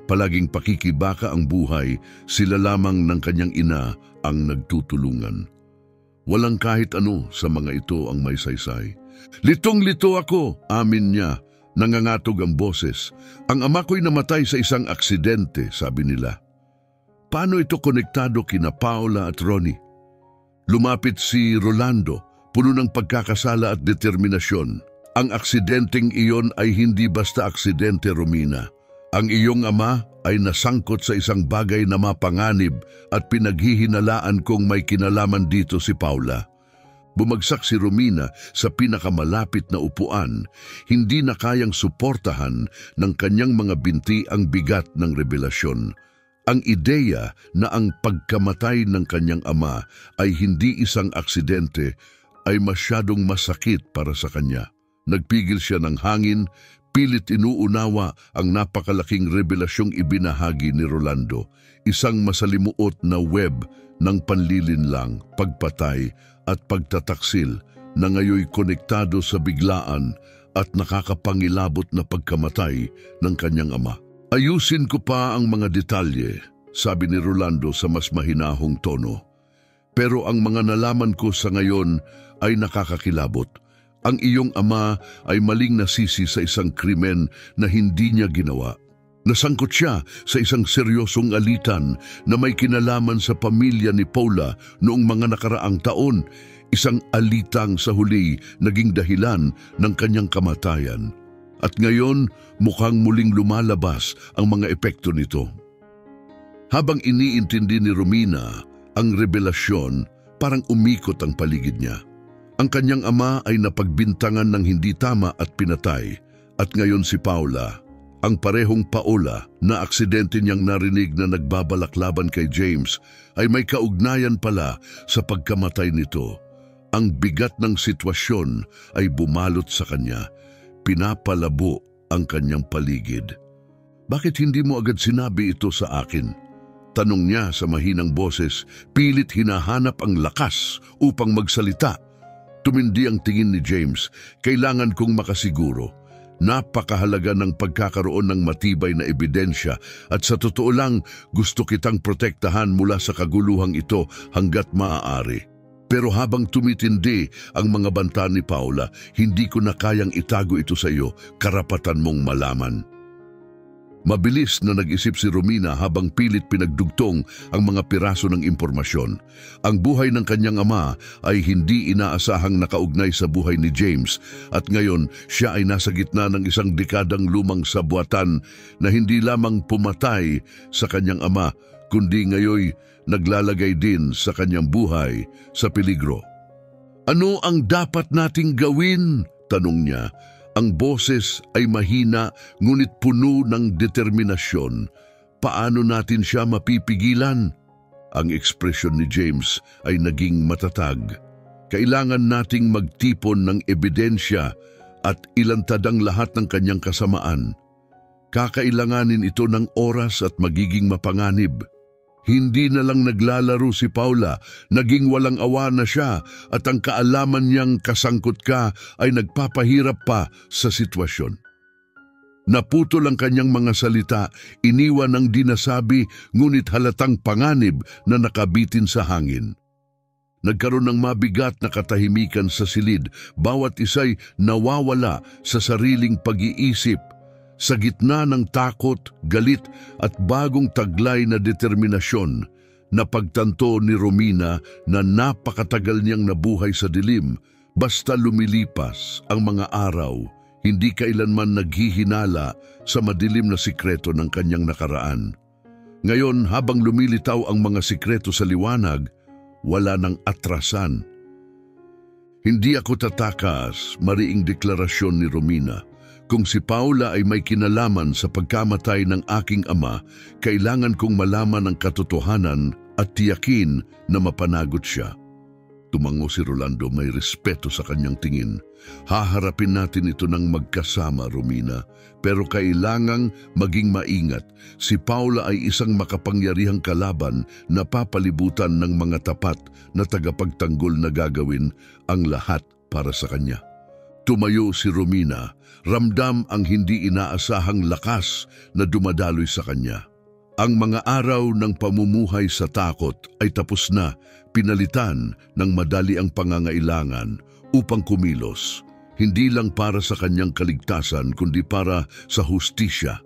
Palaging pakikibaka ang buhay, sila lamang ng kanyang ina ang nagtutulungan. Walang kahit ano sa mga ito ang may saysay. "Litong-lito ako," amin niya. Nangangatog ang boses. "Ang ama ko'y namatay sa isang aksidente," sabi nila. "Paano ito konektado kina Paula at Ronnie?" Lumapit si Rolando, puno ng pagkakasala at determinasyon. "Ang aksidenteng iyon ay hindi basta aksidente, Romina. Ang iyong ama ay nasangkot sa isang bagay na mapanganib at pinaghihinalaan kong may kinalaman dito si Paula." Bumagsak si Romina sa pinakamalapit na upuan, hindi na kayang suportahan ng kanyang mga binti ang bigat ng revelasyon. Ang ideya na ang pagkamatay ng kanyang ama ay hindi isang aksidente ay masyadong masakit para sa kanya. Nagpigil siya ng hangin, pilit inuunawa ang napakalaking revelasyong ibinahagi ni Rolando, isang masalimuot na web ng panlilinlang, pagpatay at pagtataksil na ngayoy konektado sa biglaan at nakakapangilabot na pagkamatay ng kanyang ama. "Ayusin ko pa ang mga detalye," sabi ni Rolando sa mas mahinahong tono. "Pero ang mga nalaman ko sa ngayon ay nakakakilabot. Ang iyong ama ay maling nasisi sa isang krimen na hindi niya ginawa. Nasangkot siya sa isang seryosong alitan na may kinalaman sa pamilya ni Paula noong mga nakaraang taon, isang alitang sa huli naging dahilan ng kanyang kamatayan. At ngayon, mukhang muling lumalabas ang mga epekto nito. Habang iniintindi ni Romina ang revelasyon, parang umikot ang paligid niya. Ang kanyang ama ay napagbintangan ng hindi tama at pinatay, at ngayon si Paula, ang parehong Paola na aksidente niyang narinig na nagbabalak laban kay James, ay may kaugnayan pala sa pagkamatay nito. Ang bigat ng sitwasyon ay bumalot sa kanya, pinapalabo ang kanyang paligid. Bakit hindi mo agad sinabi ito sa akin? Tanong niya sa mahinang boses, pilit hinahanap ang lakas upang magsalita. Tumindi ang tingin ni James, kailangan kong makasiguro. Napakahalaga ng pagkakaroon ng matibay na ebidensya at sa totoo lang gusto kitang protektahan mula sa kaguluhang ito hanggat maaari. Pero habang tumitindi ang mga banta ni Paula, hindi ko na kayang itago ito sa iyo, karapatan mong malaman. Mabilis na nag-isip si Romina habang pilit pinagdugtong ang mga piraso ng impormasyon. Ang buhay ng kanyang ama ay hindi inaasahang nakaugnay sa buhay ni James at ngayon siya ay nasa gitna ng isang dekadang lumang sabuatan na hindi lamang pumatay sa kanyang ama kundi ngayon naglalagay din sa kanyang buhay sa peligro. Ano ang dapat nating gawin? Tanong niya. Ang boses ay mahina ngunit puno ng determinasyon. Paano natin siya mapipigilan? Ang ekspresyon ni James ay naging matatag. Kailangan nating magtipon ng ebidensya at ilantad ang lahat ng kanyang kasamaan. Kakailanganin ito ng oras at magiging mapanganib. Hindi na lang naglalaro si Paula, naging walang awa na siya at ang kaalaman niyang kasangkot ka ay nagpapahirap pa sa sitwasyon. Naputol ang kanyang mga salita, iniwan ang dinasabi ngunit halatang panganib na nakabitin sa hangin. Nagkaroon ng mabigat na katahimikan sa silid, bawat isa'y nawawala sa sariling pag-iisip. Sa gitna ng takot, galit at bagong taglay na determinasyon, napagtanto ni Romina na napakatagal niyang nabuhay sa dilim, basta lumilipas ang mga araw, hindi kailanman naghihinala sa madilim na sikreto ng kanyang nakaraan. Ngayon, habang lumilitaw ang mga sikreto sa liwanag, wala nang atrasan. Hindi ako tatakas, mariing deklarasyon ni Romina. Kung si Paula ay may kinalaman sa pagkamatay ng aking ama, kailangan kong malaman ang katotohanan at tiyakin na mapanagot siya. Tumango si Rolando, may respeto sa kanyang tingin. Haharapin natin ito ng magkasama, Romina. Pero kailangang maging maingat. Si Paula ay isang makapangyarihang kalaban na papalibutan ng mga tapat na tagapagtanggol na gagawin ang lahat para sa kanya. Tumayo si Romina, ramdam ang hindi inaasahang lakas na dumadaloy sa kanya. Ang mga araw ng pamumuhay sa takot ay tapos na, pinalitan ng madali ang pangangailangan upang kumilos, hindi lang para sa kanyang kaligtasan kundi para sa hustisya.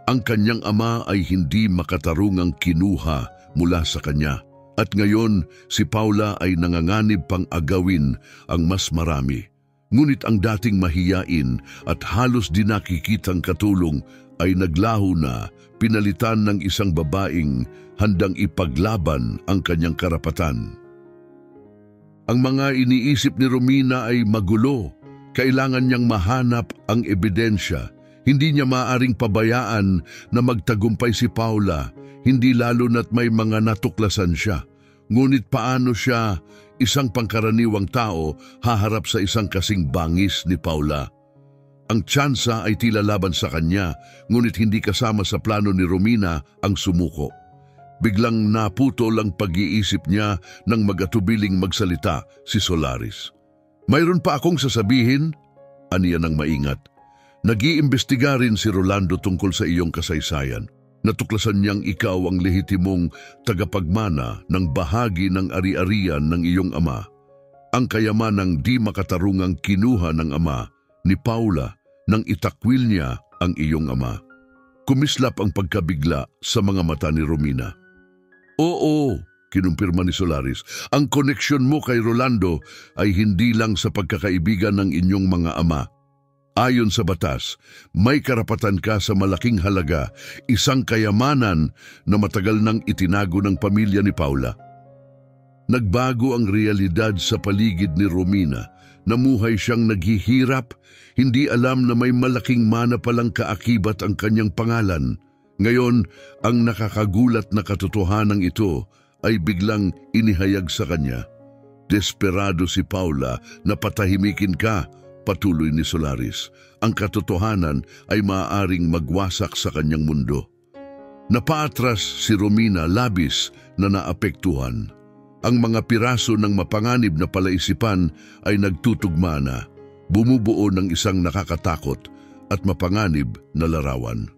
Ang kanyang ama ay hindi makatarungang kinuha mula sa kanya at ngayon si Paula ay nanganganib pang agawin ang mas marami. Ngunit ang dating mahiyain at halos di nakikitang katulong ay naglaho na, pinalitan ng isang babaeng handang ipaglaban ang kanyang karapatan. Ang mga iniisip ni Romina ay magulo. Kailangan niyang mahanap ang ebidensya. Hindi niya maaaring pabayaan na magtagumpay si Paula, hindi lalo na't may mga natuklasan siya. Ngunit paano siya, isang pangkaraniwang tao, haharap sa isang kasing bangis ni Paula? Ang tsansa ay tila laban sa kanya, ngunit hindi kasama sa plano ni Romina ang sumuko. Biglang naputol ang pag-iisip niya nang magatubiling magsalita si Solaris. Mayroon pa akong sasabihin, aniya ng maingat. Nag-iimbestiga rin si Rolando tungkol sa iyong kasaysayan. Natuklasan niyang ikaw ang lehitimong tagapagmana ng bahagi ng ari-arian ng iyong ama. Ang kayamanang di makatarungang kinuha ng ama ni Paula nang itakwil niya ang iyong ama. Kumislap ang pagkabigla sa mga mata ni Romina. Oo, kinumpirma ni Solaris, ang koneksyon mo kay Rolando ay hindi lang sa pagkakaibigan ng inyong mga ama. Ayon sa batas, may karapatan ka sa malaking halaga, isang kayamanan na matagal nang itinago ng pamilya ni Paula. Nagbago ang realidad sa paligid ni Romina. Namuhay siyang naghihirap, hindi alam na may malaking mana palang kaakibat ang kanyang pangalan. Ngayon, ang nakakagulat na katotohanan ito ay biglang inihayag sa kanya. Desperado si Paula na patahimikin ka, patuloy ni Solaris. Ang katotohanan ay maaaring magwasak sa kanyang mundo. Napaatras si Romina labis na naapektuhan. Ang mga piraso ng mapanganib na palaisipan ay nagtutugma na, bumubuo ng isang nakakatakot at mapanganib na larawan.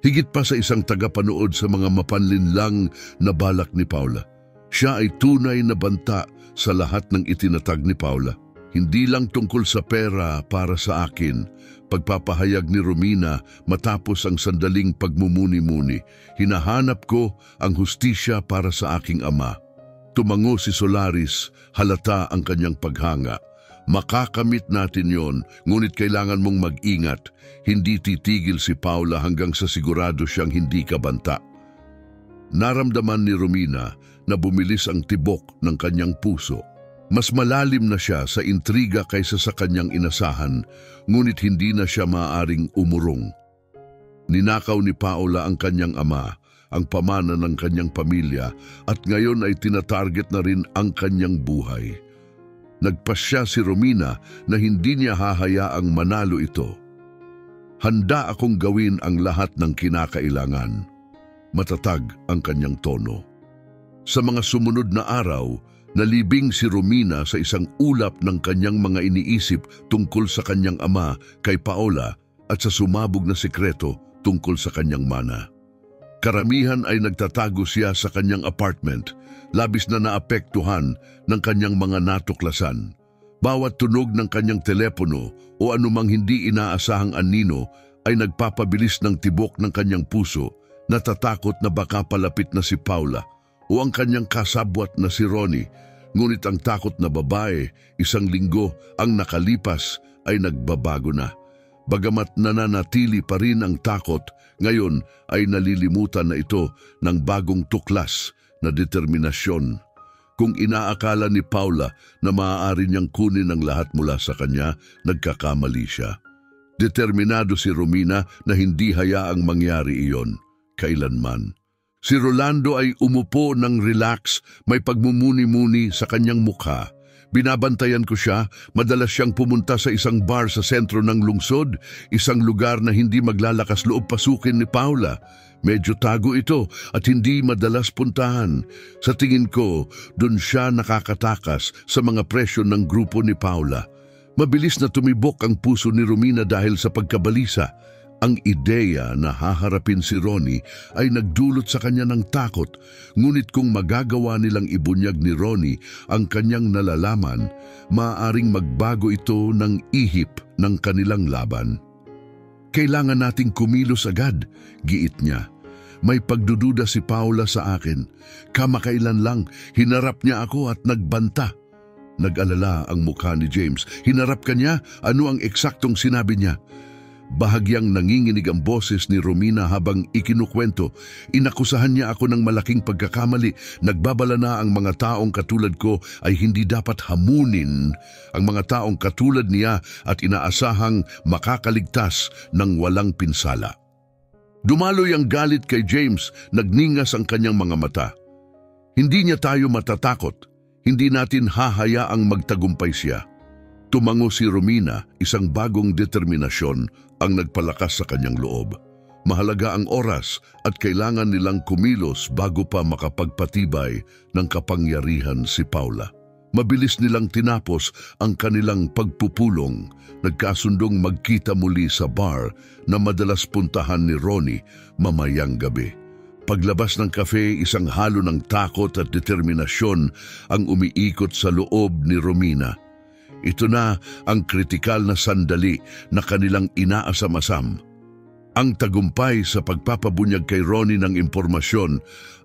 Higit pa sa isang tagapanood sa mga mapanlinlang na balak ni Paula, siya ay tunay na banta sa lahat ng itinatag ni Paula. Hindi lang tungkol sa pera para sa akin, pagpapahayag ni Romina matapos ang sandaling pagmumuni-muni. Hinahanap ko ang hustisya para sa aking ama. Tumango si Solaris, halata ang kanyang paghanga. Makakamit natin yon, ngunit kailangan mong mag-ingat. Hindi titigil si Paula hanggang sa sigurado siyang hindi ka banta. Naramdaman ni Romina na bumilis ang tibok ng kanyang puso. Mas malalim na siya sa intriga kaysa sa kanyang inasahan, ngunit hindi na siya maaaring umurong. Ninakaw ni Paula ang kanyang ama, ang pamana ng kanyang pamilya, at ngayon ay tinatarget na rin ang kanyang buhay. Nagpasya si Romina na hindi niya hahayaang manalo ito. Handa akong gawin ang lahat ng kinakailangan. Matatag ang kanyang tono. Sa mga sumunod na araw, nalibing si Romina sa isang ulap ng kanyang mga iniisip tungkol sa kanyang ama kay Paula at sa sumabog na sekreto tungkol sa kanyang mana. Karamihan ay nagtatago siya sa kanyang apartment, labis na naapektuhan ng kanyang mga natuklasan. Bawat tunog ng kanyang telepono o anumang hindi inaasahang anino ay nagpapabilis ng tibok ng kanyang puso, natatakot na baka palapit na si Paula o ang kanyang kasabwat na si Ronnie. Ngunit ang takot na babae, isang linggo ang nakalipas ay nagbabago na. Bagamat nananatili pa rin ang takot, ngayon ay nalilimutan na ito ng bagong tuklas na determinasyon. Kung inaakala ni Paula na maaari niyang kunin ang lahat mula sa kanya, nagkakamali siya. Determinado si Romina na hindi hayaang mangyari iyon, kailanman. Si Rolando ay umupo ng relax, may pagmumuni-muni sa kanyang mukha. Binabantayan ko siya, madalas siyang pumunta sa isang bar sa sentro ng lungsod, isang lugar na hindi maglalakas loob pasukin ni Paula. Medyo tago ito at hindi madalas puntahan. Sa tingin ko, dun siya nakakatakas sa mga presyo ng grupo ni Paula. Mabilis na tumibok ang puso ni Romina dahil sa pagkabalisa. Ang ideya na haharapin si Ronnie ay nagdulot sa kanya ng takot, ngunit kung magagawa nilang ibunyag ni Ronnie ang kanyang nalalaman, maaaring magbago ito ng ihip ng kanilang laban. Kailangan nating kumilos agad, giit niya. May pagdududa si Paula sa akin. Kamakailan lang, hinarap niya ako at nagbanta. Nag-alala ang mukha ni James. Hinarap ka niya? Ano ang eksaktong sinabi niya? Bahagyang nanginginig ang boses ni Romina habang ikinukwento. Inakusahan niya ako ng malaking pagkakamali. Nagbabala na ang mga taong katulad ko ay hindi dapat hamunin ang mga taong katulad niya at inaasahang makakaligtas ng walang pinsala. Dumaloy ang galit kay James, nagningas ang kanyang mga mata. Hindi niya tayo matatakot. Hindi natin hahayaang magtagumpay siya. Tumango si Romina, isang bagong determinasyon ang nagpalakas sa kanyang loob. Mahalaga ang oras at kailangan nilang kumilos bago pa makapagpatibay ng kapangyarihan si Paula. Mabilis nilang tinapos ang kanilang pagpupulong, nagkasundong magkita muli sa bar na madalas puntahan ni Ronnie mamayang gabi. Paglabas ng kafe, isang halo ng takot at determinasyon ang umiikot sa loob ni Romina. Ito na ang kritikal na sandali na kanilang inaasam-asam. Ang tagumpay sa pagpapabunyag kay Ronnie ng impormasyon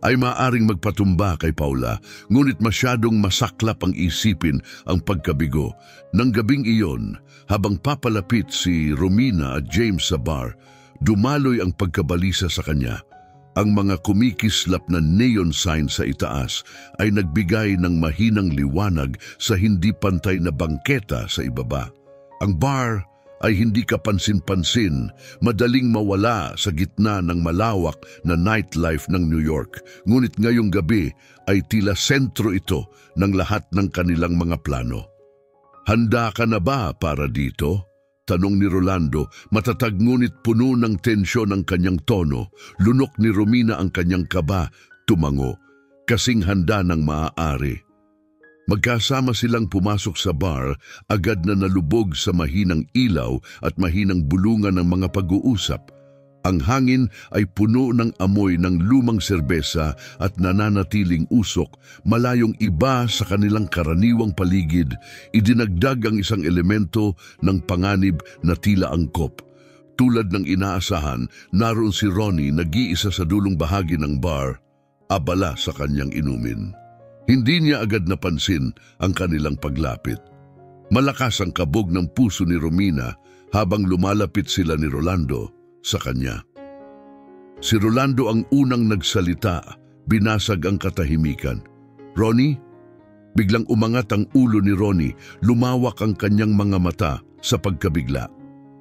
ay maaaring magpatumba kay Paula, ngunit masyadong masaklap ang isipin ang pagkabigo. Nang gabing iyon, habang papalapit si Romina at James sa bar, dumaloy ang pagkabalisa sa kanya. Ang mga kumikislap na neon sign sa itaas ay nagbigay ng mahinang liwanag sa hindi pantay na bangketa sa ibaba. Ang bar ay hindi kapansin-pansin, madaling mawala sa gitna ng malawak na nightlife ng New York. Ngunit ngayong gabi ay tila sentro ito ng lahat ng kanilang mga plano. "Handa ka na ba para dito?" tanong ni Rolando, matatag ngunit puno ng tensyon ang kanyang tono. Lunok ni Romina ang kanyang kaba, tumango, kasing handa ng maaari. Magkasama silang pumasok sa bar, agad na nalubog sa mahinang ilaw at mahinang bulungan ng mga pag-uusap. Ang hangin ay puno ng amoy ng lumang serbesa at nananatiling usok, malayong iba sa kanilang karaniwang paligid. Idinagdag ang isang elemento ng panganib na tila angkop. Tulad ng inaasahan, naroon si Ronnie, nag-iisa sa dulong bahagi ng bar, abala sa kanyang inumin. Hindi niya agad napansin ang kanilang paglapit. Malakas ang kabog ng puso ni Romina habang lumalapit sila ni Rolando sa kanya. Si Rolando ang unang nagsalita, binasag ang katahimikan. "Ronnie?" Biglang umangat ang ulo ni Ronnie, lumawak ang kanyang mga mata sa pagkabigla.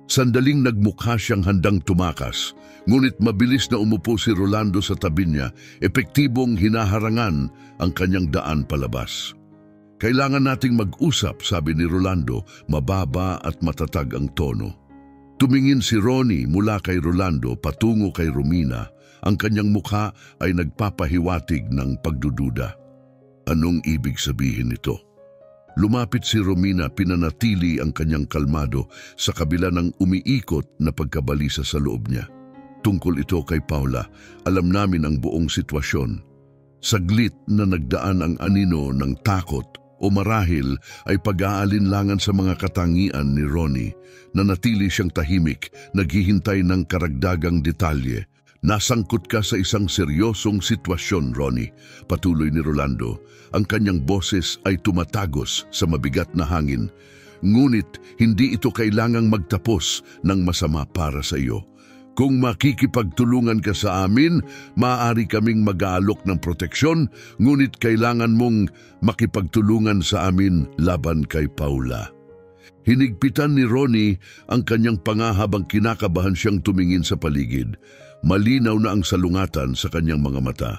Sandaling nagmukha siyang handang tumakas, ngunit mabilis na umupo si Rolando sa tabi niya, epektibong hinaharangan ang kanyang daan palabas. "Kailangan nating mag-usap," sabi ni Rolando, mababa at matatag ang tono. Tumingin si Ronnie mula kay Rolando patungo kay Romina. Ang kanyang mukha ay nagpapahiwatig ng pagdududa. Anong ibig sabihin nito? Lumapit si Romina, pinanatili ang kanyang kalmado sa kabila ng umiikot na pagkabalisa sa loob niya. "Tungkol ito kay Paula, alam namin ang buong sitwasyon." Saglit na nagdaan ang anino ng takot o marahil ay pag-aalinlangan sa mga katangian ni Ronnie. Nanatili siyang tahimik, naghihintay ng karagdagang detalye. "Nasangkot ka sa isang seryosong sitwasyon, Ronnie," patuloy ni Rolando. Ang kanyang boses ay tumatagos sa mabigat na hangin. "Ngunit hindi ito kailangang magtapos ng masama para sa iyo. Kung makikipagtulungan ka sa amin, maaari kaming mag-aalok ng proteksyon, ngunit kailangan mong makipagtulungan sa amin laban kay Paula." Hinigpitan ni Ronnie ang kanyang panga habang kinakabahan siyang tumingin sa paligid. Malinaw na ang salungatan sa kanyang mga mata.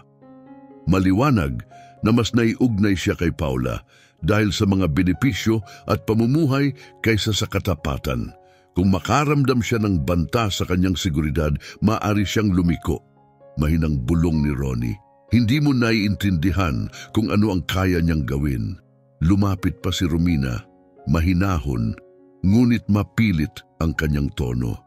Maliwanag na mas naiugnay siya kay Paula dahil sa mga benepisyo at pamumuhay kaysa sa katapatan. Kung makaramdam siya ng banta sa kanyang seguridad, maaari siyang lumiko. Mahinang bulong ni Ronnie. "Hindi mo naiintindihan kung ano ang kaya niyang gawin." Lumapit pa si Romina, mahinahon, ngunit mapilit ang kanyang tono.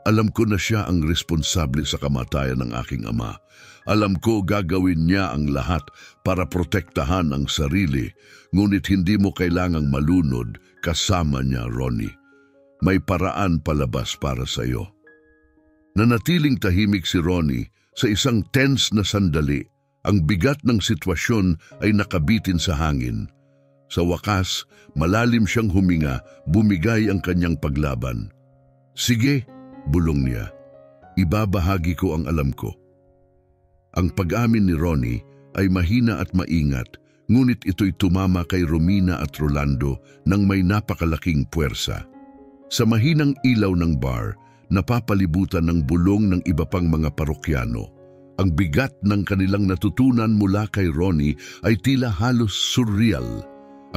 "Alam ko na siya ang responsable sa kamatayan ng aking ama. Alam ko gagawin niya ang lahat para protektahan ang sarili, ngunit hindi mo kailangang malunod kasama niya, Ronnie. May paraan palabas para sa iyo." Nanatiling tahimik si Ronnie sa isang tense na sandali. Ang bigat ng sitwasyon ay nakabitin sa hangin. Sa wakas, malalim siyang huminga, bumigay ang kanyang paglaban. "Sige," bulong niya, "ibabahagi ko ang alam ko." Ang pag-amin ni Ronnie ay mahina at maingat, ngunit ito'y tumama kay Romina at Rolando ng may napakalaking puwersa. Sa mahinang ilaw ng bar, napapalibutan ng bulong ng iba pang mga parokyano. Ang bigat ng kanilang natutunan mula kay Ronnie ay tila halos surreal.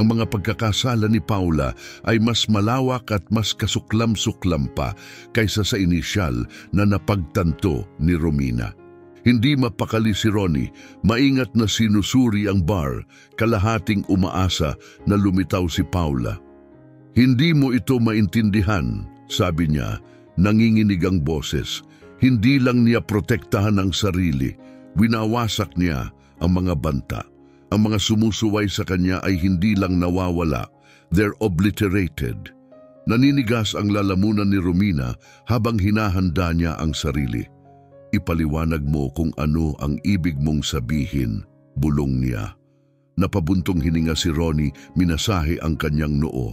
Ang mga pagkakasala ni Paula ay mas malawak at mas kasuklam-suklam pa kaysa sa inisyal na napagtanto ni Romina. Hindi mapakali si Ronnie, maingat na sinusuri ang bar, kalahating umaasa na lumitaw si Paula. "Hindi mo ito maintindihan," sabi niya, nanginginig ang boses. Hindi lang niya protektahan ang sarili, Winawasak niya ang mga banta. Ang mga sumusuway sa kanya ay hindi lang nawawala, they're obliterated. Naninigas ang lalamunan ni Romina habang hinahanda niya ang sarili. Ipaliwanag mo kung ano ang ibig mong sabihin, bulong niya. Napabuntong hininga si Ronnie, minasahe ang kanyang noo.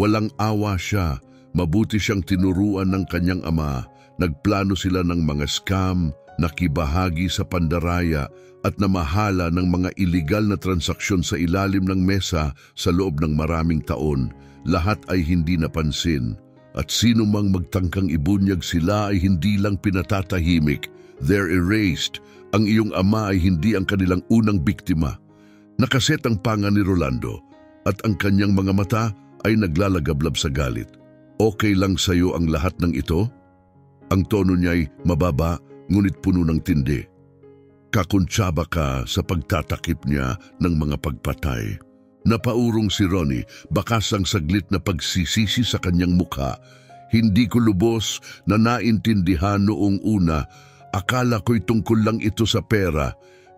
Walang awa siya, mabuti siyang tinuruan ng kanyang ama. Nagplano sila ng mga scam, nakibahagi sa pandaraya at namahala ng mga iligal na transaksyon sa ilalim ng mesa sa loob ng maraming taon. Lahat ay hindi napansin. At sino mang magtangkang ibunyag sila ay hindi lang pinatatahimik. They're erased. Ang iyong ama ay hindi ang kanilang unang biktima. Nakaset ang panga ni Rolando at ang kanyang mga mata ay naglalagablab sa galit. Okay lang sa'yo ang lahat ng ito? Ang tono niya'y mababa ngunit puno ng tindi. Kakuntsaba ka sa pagtatakip niya ng mga pagpatay. Napaurong si Ronnie, bakas ang saglit na pagsisisi sa kanyang mukha. Hindi ko lubos na naintindihan noong una. Akala ko'y tungkol lang ito sa pera.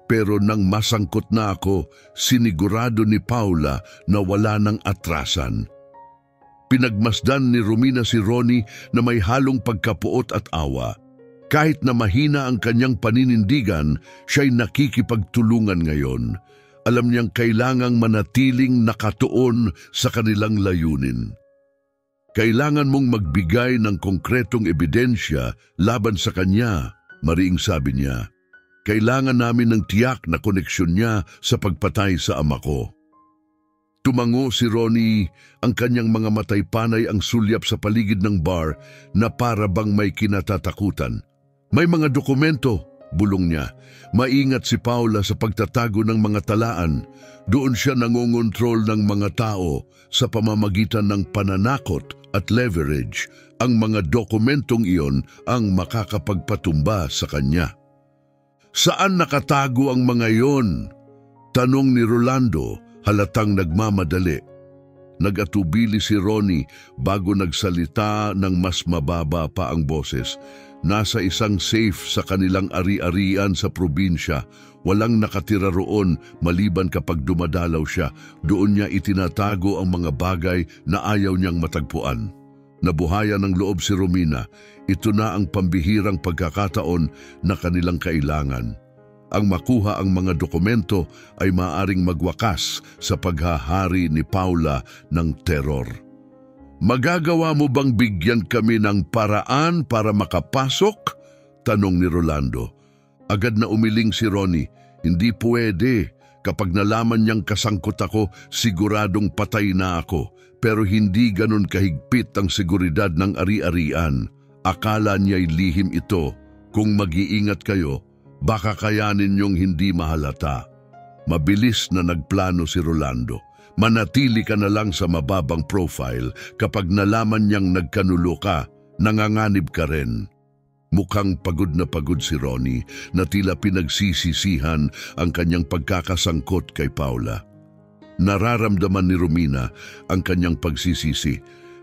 Pero nang masangkot na ako, sinigurado ni Paula na wala ng atrasan. Pinagmasdan ni Romina si Ronnie na may halong pagkapuot at awa. Kahit na mahina ang kanyang paninindigan, siya'y nakikipagtulungan ngayon. Alam niyang kailangang manatiling nakatuon sa kanilang layunin. Kailangan mong magbigay ng konkretong ebidensya laban sa kanya, mariing sabi niya. Kailangan namin ng tiyak na koneksyon niya sa pagpatay sa ama ko. Tumango si Ronnie, ang kanyang mga matay panay ang sulyap sa paligid ng bar na para bang may kinatatakutan. May mga dokumento, bulong niya. Maingat si Paula sa pagtatago ng mga talaan. Doon siya nangongontrol ng mga tao sa pamamagitan ng pananakot at leverage. Ang mga dokumentong iyon ang makakapagpatumba sa kanya. Saan nakatago ang mga iyon? Tanong ni Rolando, halatang nagmamadali. Nag-atubili si Ronnie bago nagsalita ng mas mababa pa ang boses. Nasa isang safe sa kanilang ari-arian sa probinsya. Walang nakatira roon maliban kapag dumadalaw siya. Doon niya itinatago ang mga bagay na ayaw niyang matagpuan. Nabuhayan ng loob si Romina. Ito na ang pambihirang pagkakataon na kanilang kailangan. Ang makuha ang mga dokumento ay maaring magwakas sa paghahari ni Paula ng teror. Magagawa mo bang bigyan kami ng paraan para makapasok? Tanong ni Rolando. Agad na umiling si Ronnie. Hindi pwede. Kapag nalaman niyang kasangkot ako, siguradong patay na ako. Pero hindi ganun kahigpit ang seguridad ng ari-arian. Akala niya'y lihim ito. Kung mag-iingat kayo, baka kayanin niyong hindi mahalata. Mabilis na nagplano si Rolando. Manatili ka na lang sa mababang profile. Kapag nalaman niyang nagkanulo ka, nanganganib ka rin. Mukhang pagod na pagod si Ronnie na tila pinagsisisihan ang kanyang pagkakasangkot kay Paula. Nararamdaman ni Romina ang kanyang pagsisisi,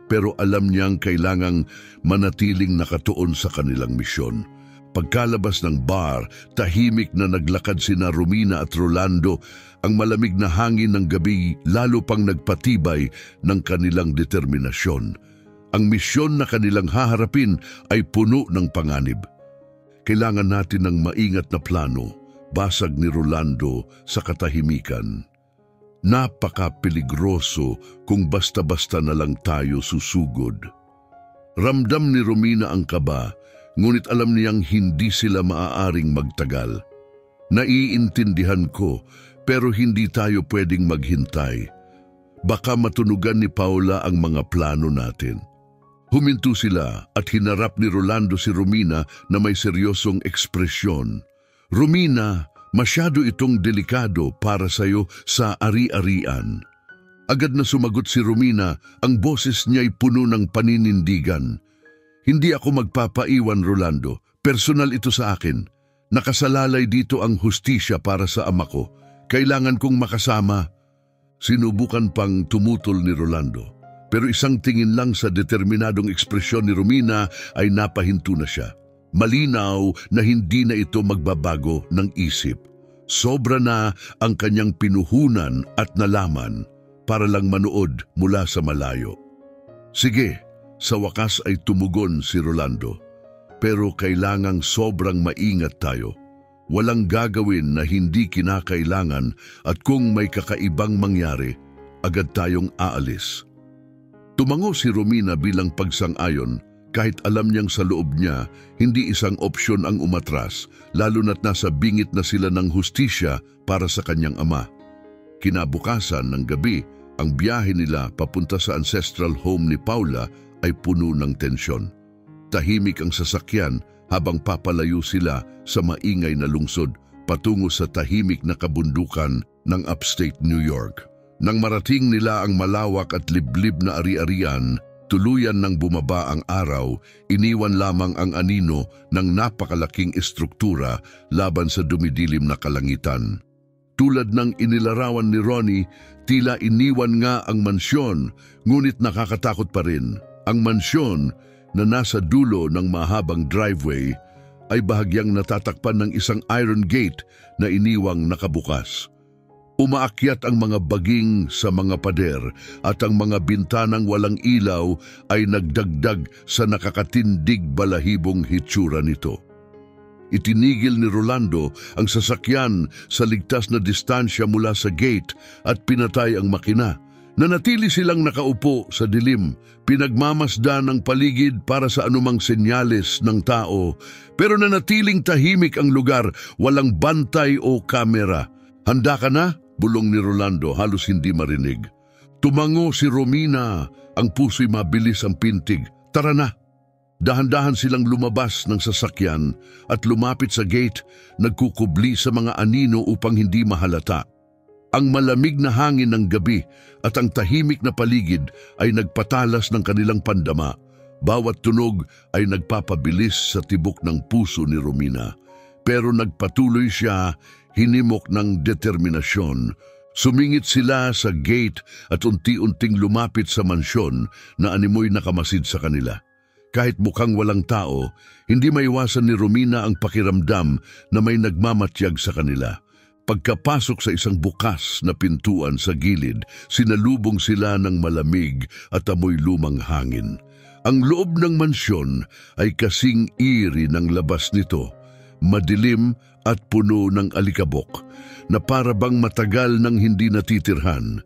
pero alam niyang kailangang manatiling nakatuon sa kanilang misyon. Pagkalabas ng bar, tahimik na naglakad sina Romina at Rolando. Ang malamig na hangin ng gabi lalo pang nagpatibay ng kanilang determinasyon. Ang misyon na kanilang haharapin ay puno ng panganib. Kailangan natin ng maingat na plano, basag ni Rolando sa katahimikan. Napaka-peligroso kung basta-basta na lang tayo susugod. Ramdam ni Romina ang kaba, ngunit alam niyang hindi sila maaaring magtagal. Naiintindihan ko, pero hindi tayo pwedeng maghintay. Baka matunugan ni Paula ang mga plano natin. Huminto sila at hinarap ni Rolando si Romina na may seryosong ekspresyon. Romina, masyado itong delikado para sa'yo sa ari-arian. Agad na sumagot si Romina, ang boses niya'y puno ng paninindigan. Hindi ako magpapaiwan, Rolando. Personal ito sa akin. Nakasalalay dito ang hustisya para sa ama ko. Kailangan kong makasama. Sinubukan pang tumutol ni Rolando. Pero isang tingin lang sa determinadong ekspresyon ni Romina ay napahinto na siya. Malinaw na hindi na ito magbabago ng isip. Sobra na ang kanyang pinuhunan at nalaman para lang manood mula sa malayo. Sige, sa wakas ay tumugon si Rolando. Pero kailangang sobrang maingat tayo. Walang gagawin na hindi kinakailangan at kung may kakaibang mangyari, agad tayong aalis. Tumango si Romina bilang pagsang-ayon kahit alam niyang sa loob niya hindi isang opsyon ang umatras, lalo na't nasa bingit na sila ng hustisya para sa kanyang ama. Kinabukasan ng gabi, ang biyahe nila papunta sa ancestral home ni Paula ay puno ng tensyon. Tahimik ang sasakyan habang papalayo sila sa maingay na lungsod patungo sa tahimik na kabundukan ng upstate New York. Nang marating nila ang malawak at liblib na ari-arian, tuluyan nang bumaba ang araw, iniwan lamang ang anino ng napakalaking estruktura laban sa dumidilim na kalangitan. Tulad ng inilarawan ni Ronnie, tila iniwan nga ang mansyon, ngunit nakakatakot pa rin. Ang mansyon na nasa dulo ng mahabang driveway ay bahagyang natatakpan ng isang iron gate na iniwang nakabukas. Umaakyat ang mga baging sa mga pader at ang mga bintanang walang ilaw ay nagdagdag sa nakakatindig balahibong hitsura nito. Itinigil ni Rolando ang sasakyan sa ligtas na distansya mula sa gate at pinatay ang makina. Nanatili silang nakaupo sa dilim, pinagmamasdan ang paligid para sa anumang senyales ng tao, pero nanatiling tahimik ang lugar, walang bantay o kamera. Handa ka na? Bulong ni Rolando, halos hindi marinig. Tumango si Romina, ang puso'y mabilis ang pintig. Tara na! Dahan-dahan silang lumabas ng sasakyan at lumapit sa gate, nagkukubli sa mga anino upang hindi mahalata. Ang malamig na hangin ng gabi at ang tahimik na paligid ay nagpatalas ng kanilang pandama. Bawat tunog ay nagpapabilis sa tibok ng puso ni Romina. Pero nagpatuloy siya, hinimok ng determinasyon. Sumingit sila sa gate at unti-unting lumapit sa mansyon na animoy nakamasid sa kanila. Kahit mukhang walang tao, hindi maiwasan ni Romina ang pakiramdam na may nagmamatyag sa kanila. Pagkapasok sa isang bukas na pintuan sa gilid, sinalubong sila ng malamig at amoy lumang hangin. Ang loob ng mansyon ay kasing eerie ng labas nito, madilim at puno ng alikabok na para bang matagal nang hindi natitirhan.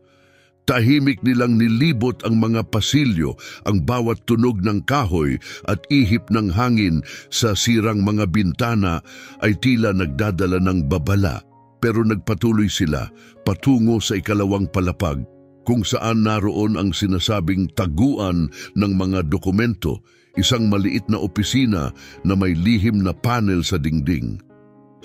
Tahimik nilang nilibot ang mga pasilyo, ang bawat tunog ng kahoy at ihip ng hangin sa sirang mga bintana ay tila nagdadala ng babala. Pero nagpatuloy sila patungo sa ikalawang palapag kung saan naroon ang sinasabing taguan ng mga dokumento, isang maliit na opisina na may lihim na panel sa dingding.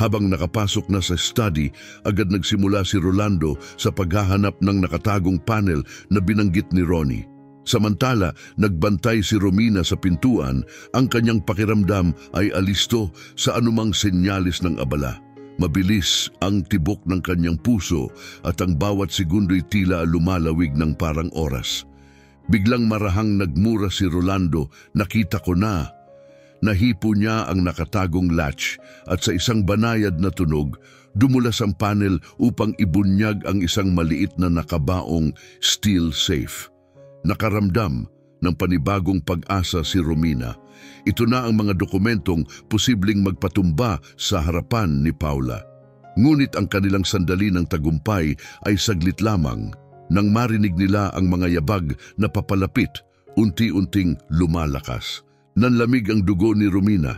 Habang nakapasok na sa study, agad nagsimula si Rolando sa paghahanap ng nakatagong panel na binanggit ni Ronnie. Samantala, nagbantay si Romina sa pintuan, ang kanyang pakiramdam ay alisto sa anumang senyalis ng abala. Mabilis ang tibok ng kanyang puso at ang bawat segundo'y tila lumalawig ng parang oras. Biglang marahang nagmura si Rolando, nakita ko na. Nahipo niya ang nakatagong latch at sa isang banayad na tunog, dumulas ang panel upang ibunyag ang isang maliit na nakabaong steel safe. Nakaramdam ng panibagong pag-asa si Romina. Ito na ang mga dokumentong posibleng magpatumba sa harapan ni Paula. Ngunit ang kanilang sandali ng tagumpay ay saglit lamang. Nang marinig nila ang mga yabag na papalapit, unti-unting lumalakas. Nanlamig ang dugo ni Romina.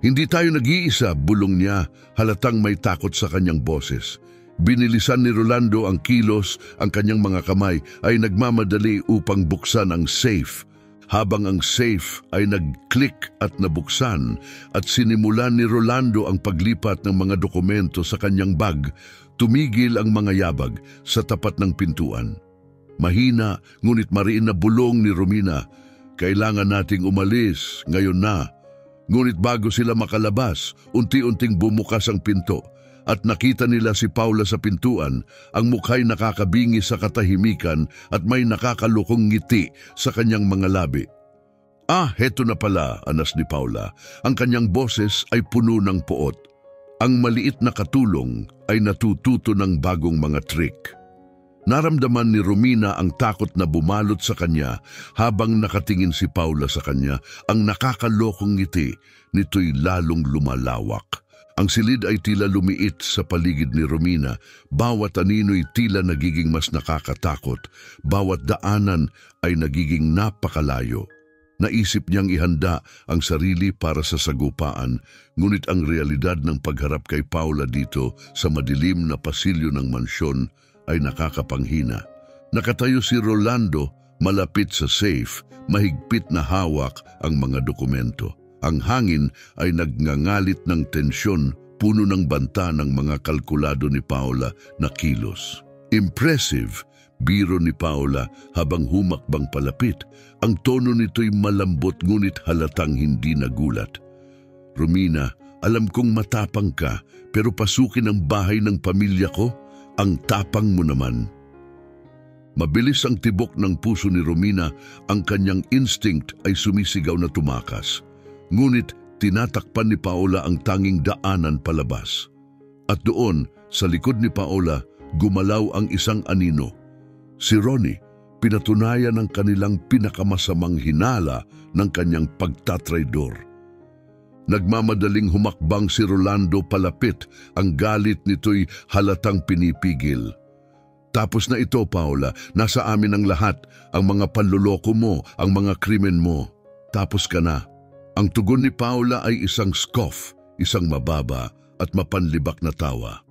Hindi tayo nag-iisa, bulong niya, halatang may takot sa kanyang boses. Binilisan ni Rolando ang kilos, ang kanyang mga kamay ay nagmamadali upang buksan ang safe. Habang ang safe ay nag-click at nabuksan at sinimulan ni Rolando ang paglipat ng mga dokumento sa kanyang bag, tumigil ang mga yabag sa tapat ng pintuan. Mahina ngunit mariin na bulong ni Romina, kailangan nating umalis ngayon na. Ngunit bago sila makalabas, unti-unting bumukas ang pinto at nakita nila si Paula sa pintuan, ang mukha'y nakakabingi sa katahimikan at may nakakalukong ngiti sa kanyang mga labi. Heto na pala, anas ni Paula. Ang kanyang boses ay puno ng poot. Ang maliit na katulong ay natututo ng bagong mga trick. Naramdaman ni Romina ang takot na bumalot sa kanya habang nakatingin si Paula sa kanya. Ang nakakalokong ngiti nito'y lalong lumalawak. Ang silid ay tila lumiit sa paligid ni Romina. Bawat anino'y tila nagiging mas nakakatakot. Bawat daanan ay nagiging napakalayo. Naisip niyang ihanda ang sarili para sa sagupaan, ngunit ang realidad ng pagharap kay Paula dito sa madilim na pasilyo ng mansyon ay nakakapanghina. Nakatayo si Rolando malapit sa safe, mahigpit na hawak ang mga dokumento. Ang hangin ay nagngangalit ng tensyon, puno ng banta ng mga kalkulado ni Paula na kilos. Impressive, biro ni Paula habang humakbang palapit. Ang tono nito'y malambot ngunit halatang hindi nagulat. Romina, alam kong matapang ka, pero pasukin ang bahay ng pamilya ko? Ang tapang mo naman. Mabilis ang tibok ng puso ni Romina, ang kanyang instinct ay sumisigaw na tumakas. Ngunit tinatakpan ni Paula ang tanging daanan palabas. At doon, sa likod ni Paula, gumalaw ang isang anino. Si Ronnie, pinatunayan ng kanilang pinakamasamang hinala ng kanyang pagtatraidor. Nagmamadaling humakbang si Rolando palapit, ang galit nito'y halatang pinipigil. Tapos na ito, Paula, nasa amin ang lahat, ang mga panluloko mo, ang mga krimen mo. Tapos ka na. Ang tugon ni Paula ay isang scoff, isang mababa at mapanlibak na tawa.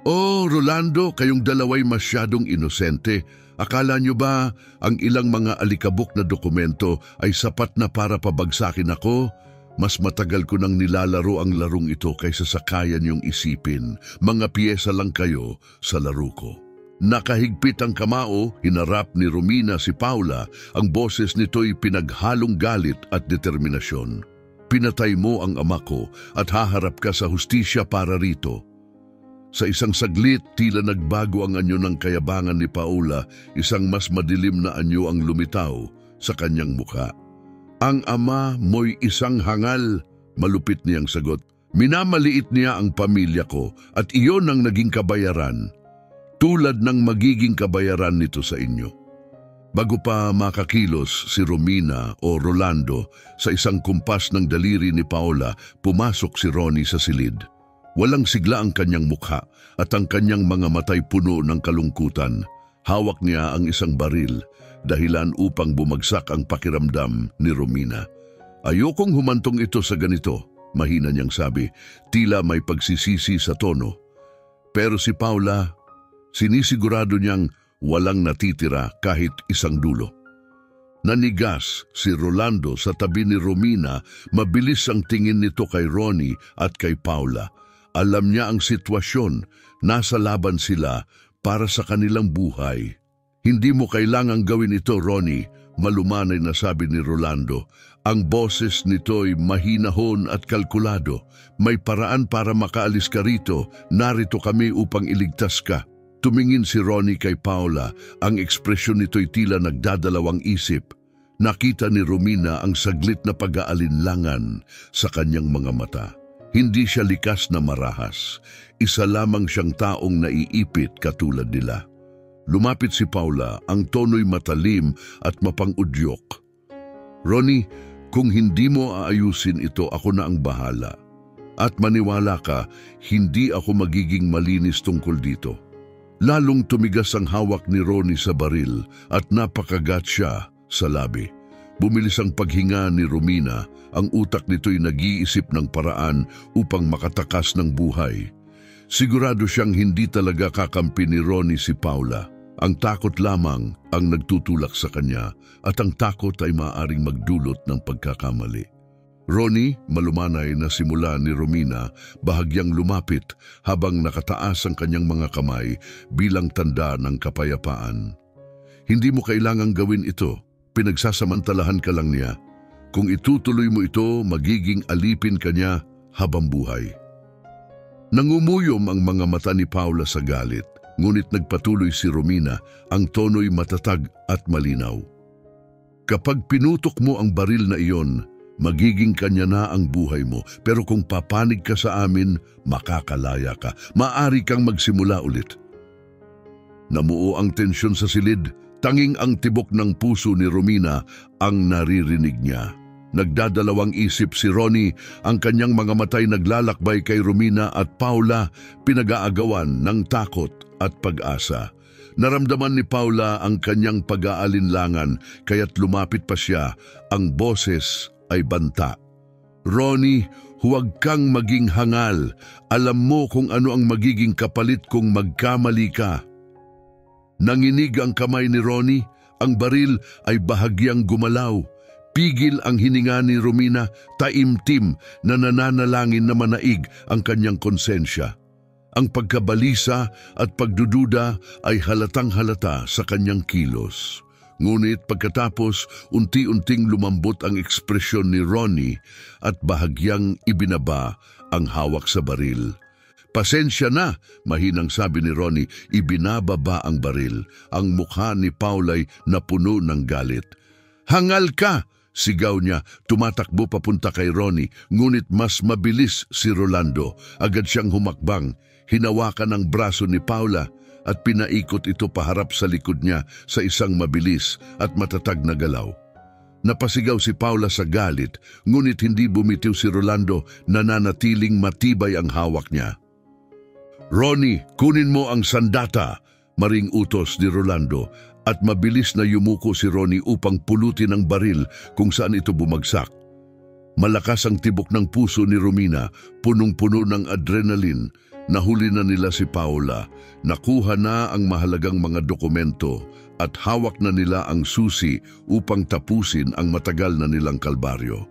Oh, Rolando, kayong dalaway masyadong inosente. Akala nyo ba ang ilang mga alikabok na dokumento ay sapat na para pabagsakin ako? Mas matagal ko nang nilalaro ang larong ito kaysa sa kaya niyong isipin. Mga piyesa lang kayo sa laro ko. Nakahigpit ang kamao, hinarap ni Romina si Paula. Ang boses nito'y pinaghalong galit at determinasyon. Pinatay mo ang ama ko at haharap ka sa hustisya para rito. Sa isang saglit, tila nagbago ang anyo ng kayabangan ni Paula, isang mas madilim na anyo ang lumitaw sa kanyang mukha. Ang ama mo'y isang hangal, malupit niyang sagot. Minamaliit niya ang pamilya ko at iyon ang naging kabayaran, tulad ng magiging kabayaran nito sa inyo. Bago pa makakilos si Romina o Rolando, sa isang kumpas ng daliri ni Paula, pumasok si Ronnie sa silid. Walang sigla ang kanyang mukha at ang kanyang mga matay puno ng kalungkutan. Hawak niya ang isang baril, dahilan upang bumagsak ang pakiramdam ni Romina. Ayokong humantong ito sa ganito, mahina niyang sabi, tila may pagsisisi sa tono. Pero si Paula, sinisigurado niyang walang natitira kahit isang dulo. Nanigas si Rolando sa tabi ni Romina, mabilis ang tingin nito kay Ronnie at kay Paula. Alam niya ang sitwasyon, nasa laban sila para sa kanilang buhay. Hindi mo kailangang gawin ito, Ronnie, malumanay na sabi ni Rolando. Ang boses nito'y mahinahon at kalkulado. May paraan para makaalis ka rito, narito kami upang iligtas ka. Tumingin si Ronnie kay Paula, ang ekspresyon nito'y tila nagdadalawang isip. Nakita ni Romina ang saglit na pag-aalinlangan sa kanyang mga mata. Hindi siya likas na marahas. Isa lamang siyang taong naiipit katulad nila. Lumapit si Paula, ang tono'y matalim at mapang-udyok. Ronnie, kung hindi mo aayusin ito, ako na ang bahala. At maniwala ka, hindi ako magiging malinis tungkol dito. Lalong tumigas ang hawak ni Ronnie sa baril at napakagat siya sa labi. Bumilis ang paghinga ni Romina, ang utak nito'y nag-iisip ng paraan upang makatakas ng buhay. Sigurado siyang hindi talaga kakampi ni Ronnie si Paula. Ang takot lamang ang nagtutulak sa kanya at ang takot ay maaaring magdulot ng pagkakamali. Ronnie, malumanay na simula ni Romina, bahagyang lumapit habang nakataas ang kanyang mga kamay bilang tanda ng kapayapaan. Hindi mo kailangang gawin ito. Pinagsasamantalahan ka lang niya. Kung itutuloy mo ito, magiging alipin ka niya habang buhay. Nangumuyom ang mga mata ni Paula sa galit, ngunit nagpatuloy si Romina, ang tono'y matatag at malinaw. Kapag pinutok mo ang baril na iyon, magiging kanya na ang buhay mo. Pero kung papanig ka sa amin, makakalaya ka. Maaari kang magsimula ulit. Namuo ang tensyon sa silid. Tanging ang tibok ng puso ni Romina ang naririnig niya. Nagdadalawang isip si Ronnie, ang kanyang mga matay naglalakbay kay Romina at Paula, pinag-aagawan ng takot at pag-asa. Naramdaman ni Paula ang kanyang pag-aalinlangan, kaya't lumapit pa siya. Ang boses ay banta. Ronnie, huwag kang maging hangal. Alam mo kung ano ang magiging kapalit kung magkamali ka. Nanginig ang kamay ni Ronnie, ang baril ay bahagyang gumalaw. Pigil ang hininga ni Romina, taimtim na nananalangin na manaig ang kanyang konsensya. Ang pagkabalisa at pagdududa ay halatang halata sa kanyang kilos. Ngunit pagkatapos, unti-unting lumambot ang ekspresyon ni Ronnie at bahagyang ibinaba ang hawak sa baril. Pasensya na, mahinang sabi ni Ronnie, ibinababa ang baril. Ang mukha ni Paula'y napuno ng galit. Hangal ka! Sigaw niya, tumatakbo papunta kay Ronnie, ngunit mas mabilis si Rolando. Agad siyang humakbang, hinawakan ang braso ni Paula at pinaikot ito paharap sa likod niya sa isang mabilis at matatag na galaw. Napasigaw si Paula sa galit, ngunit hindi bumitiw si Rolando, nananatiling matibay ang hawak niya. Ronnie, kunin mo ang sandata, maring utos ni Rolando, at mabilis na yumuko si Ronnie upang pulutin ang baril kung saan ito bumagsak. Malakas ang tibok ng puso ni Romina, punong-puno ng adrenaline. Nahuli na nila si Paula, nakuha na ang mahalagang mga dokumento at hawak na nila ang susi upang tapusin ang matagal na nilang kalbaryo.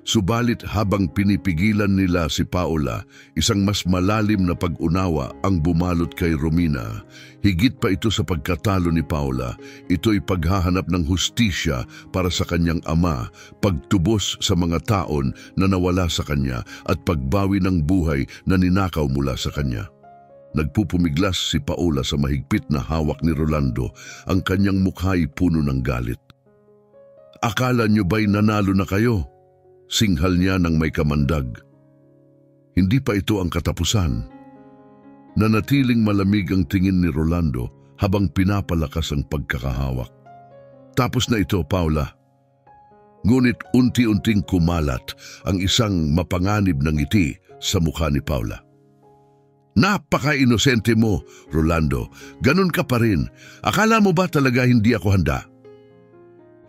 Subalit habang pinipigilan nila si Paula, isang mas malalim na pag-unawa ang bumalot kay Romina. Higit pa ito sa pagkatalo ni Paula, ito'y paghahanap ng hustisya para sa kanyang ama, pagtubos sa mga taon na nawala sa kanya at pagbawi ng buhay na ninakaw mula sa kanya. Nagpupumiglas si Paula sa mahigpit na hawak ni Rolando, ang kanyang mukha'y puno ng galit. Akala niyo ba'y nanalo na kayo? Singhal niya ng may kamandag. Hindi pa ito ang katapusan. Nanatiling malamig ang tingin ni Rolando habang pinapalakas ang pagkakahawak. Tapos na ito, Paula. Ngunit unti-unting kumalat ang isang mapanganib na ngiti sa mukha ni Paula. Napaka-inosente mo, Rolando. Ganun ka pa rin. Akala mo ba talaga hindi ako handa?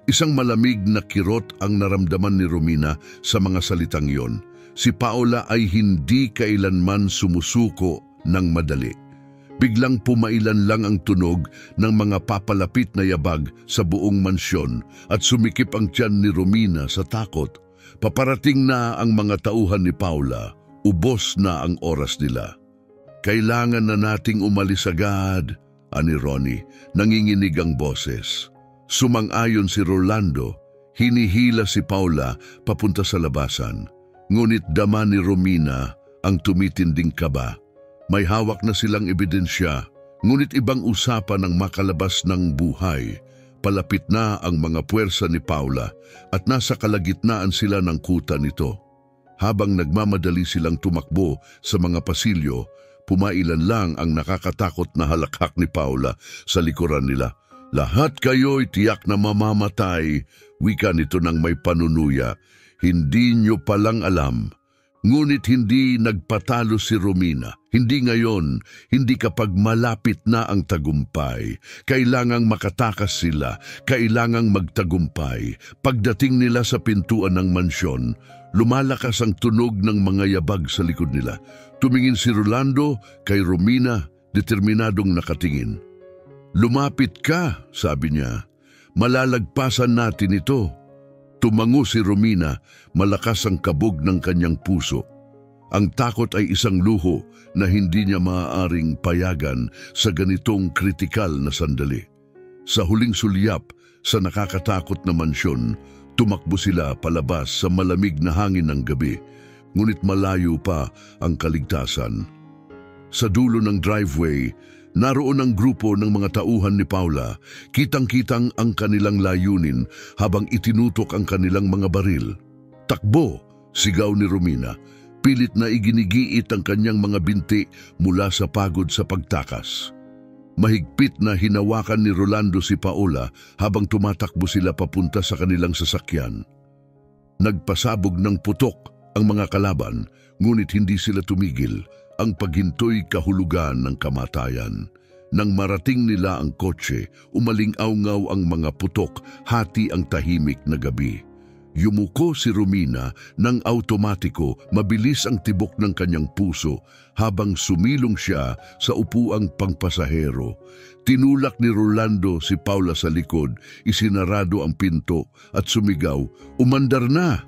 Isang malamig na kirot ang naramdaman ni Romina sa mga salitang yon. Si Paula ay hindi kailanman sumusuko ng madali. Biglang pumailan lang ang tunog ng mga papalapit na yabag sa buong mansyon at sumikip ang tiyan ni Romina sa takot. Paparating na ang mga tauhan ni Paula, ubos na ang oras nila. Kailangan na nating umalis agad, ani Ronnie, nanginginig ang boses. Sumang-ayon si Rolando, hinihila si Paula papunta sa labasan. Ngunit dama ni Romina ang tumitinding kaba. May hawak na silang ebidensya, ngunit ibang usapan ang makalabas ng buhay. Palapit na ang mga puwersa ni Paula at nasa kalagitnaan sila ng kuta nito. Habang nagmamadali silang tumakbo sa mga pasilyo, pumailan lang ang nakakatakot na halakhak ni Paula sa likuran nila. Lahat kayo'y tiyak na mamamatay, wika nito ng may panunuya. Hindi nyo palang alam. Ngunit hindi nagpatalo si Romina. Hindi ngayon, hindi kapag malapit na ang tagumpay. Kailangang makatakas sila, kailangang magtagumpay. Pagdating nila sa pintuan ng mansyon, lumalakas ang tunog ng mga yabag sa likod nila. Tumingin si Rolando kay Romina, determinadong nakatingin. Lumapit ka, sabi niya. Malalagpasan natin ito. Tumango si Romina, malakas ang kabog ng kanyang puso. Ang takot ay isang luho na hindi niya maaaring payagan sa ganitong kritikal na sandali. Sa huling sulyap sa nakakatakot na mansyon, tumakbo sila palabas sa malamig na hangin ng gabi, ngunit malayo pa ang kaligtasan. Sa dulo ng driveway, Naroon ang grupo ng mga tauhan ni Paula, kitang-kitang ang kanilang layunin habang itinutok ang kanilang mga baril. "Takbo!" sigaw ni Romina. Pilit na iginigiit ang kanyang mga binti mula sa pagod sa pagtakas. Mahigpit na hinawakan ni Rolando si Paula habang tumatakbo sila papunta sa kanilang sasakyan. Nagpasabog ng putok ang mga kalaban, ngunit hindi sila tumigil. Ang paghinto'y kahulugan ng kamatayan. Nang marating nila ang kotse, umaling-awngaw ang mga putok, hati ang tahimik na gabi. Yumuko si Romina ng automatiko, mabilis ang tibok ng kanyang puso habang sumilong siya sa upuang pangpasahero. Tinulak ni Rolando si Paula sa likod, isinarado ang pinto at sumigaw, "Umandar na!"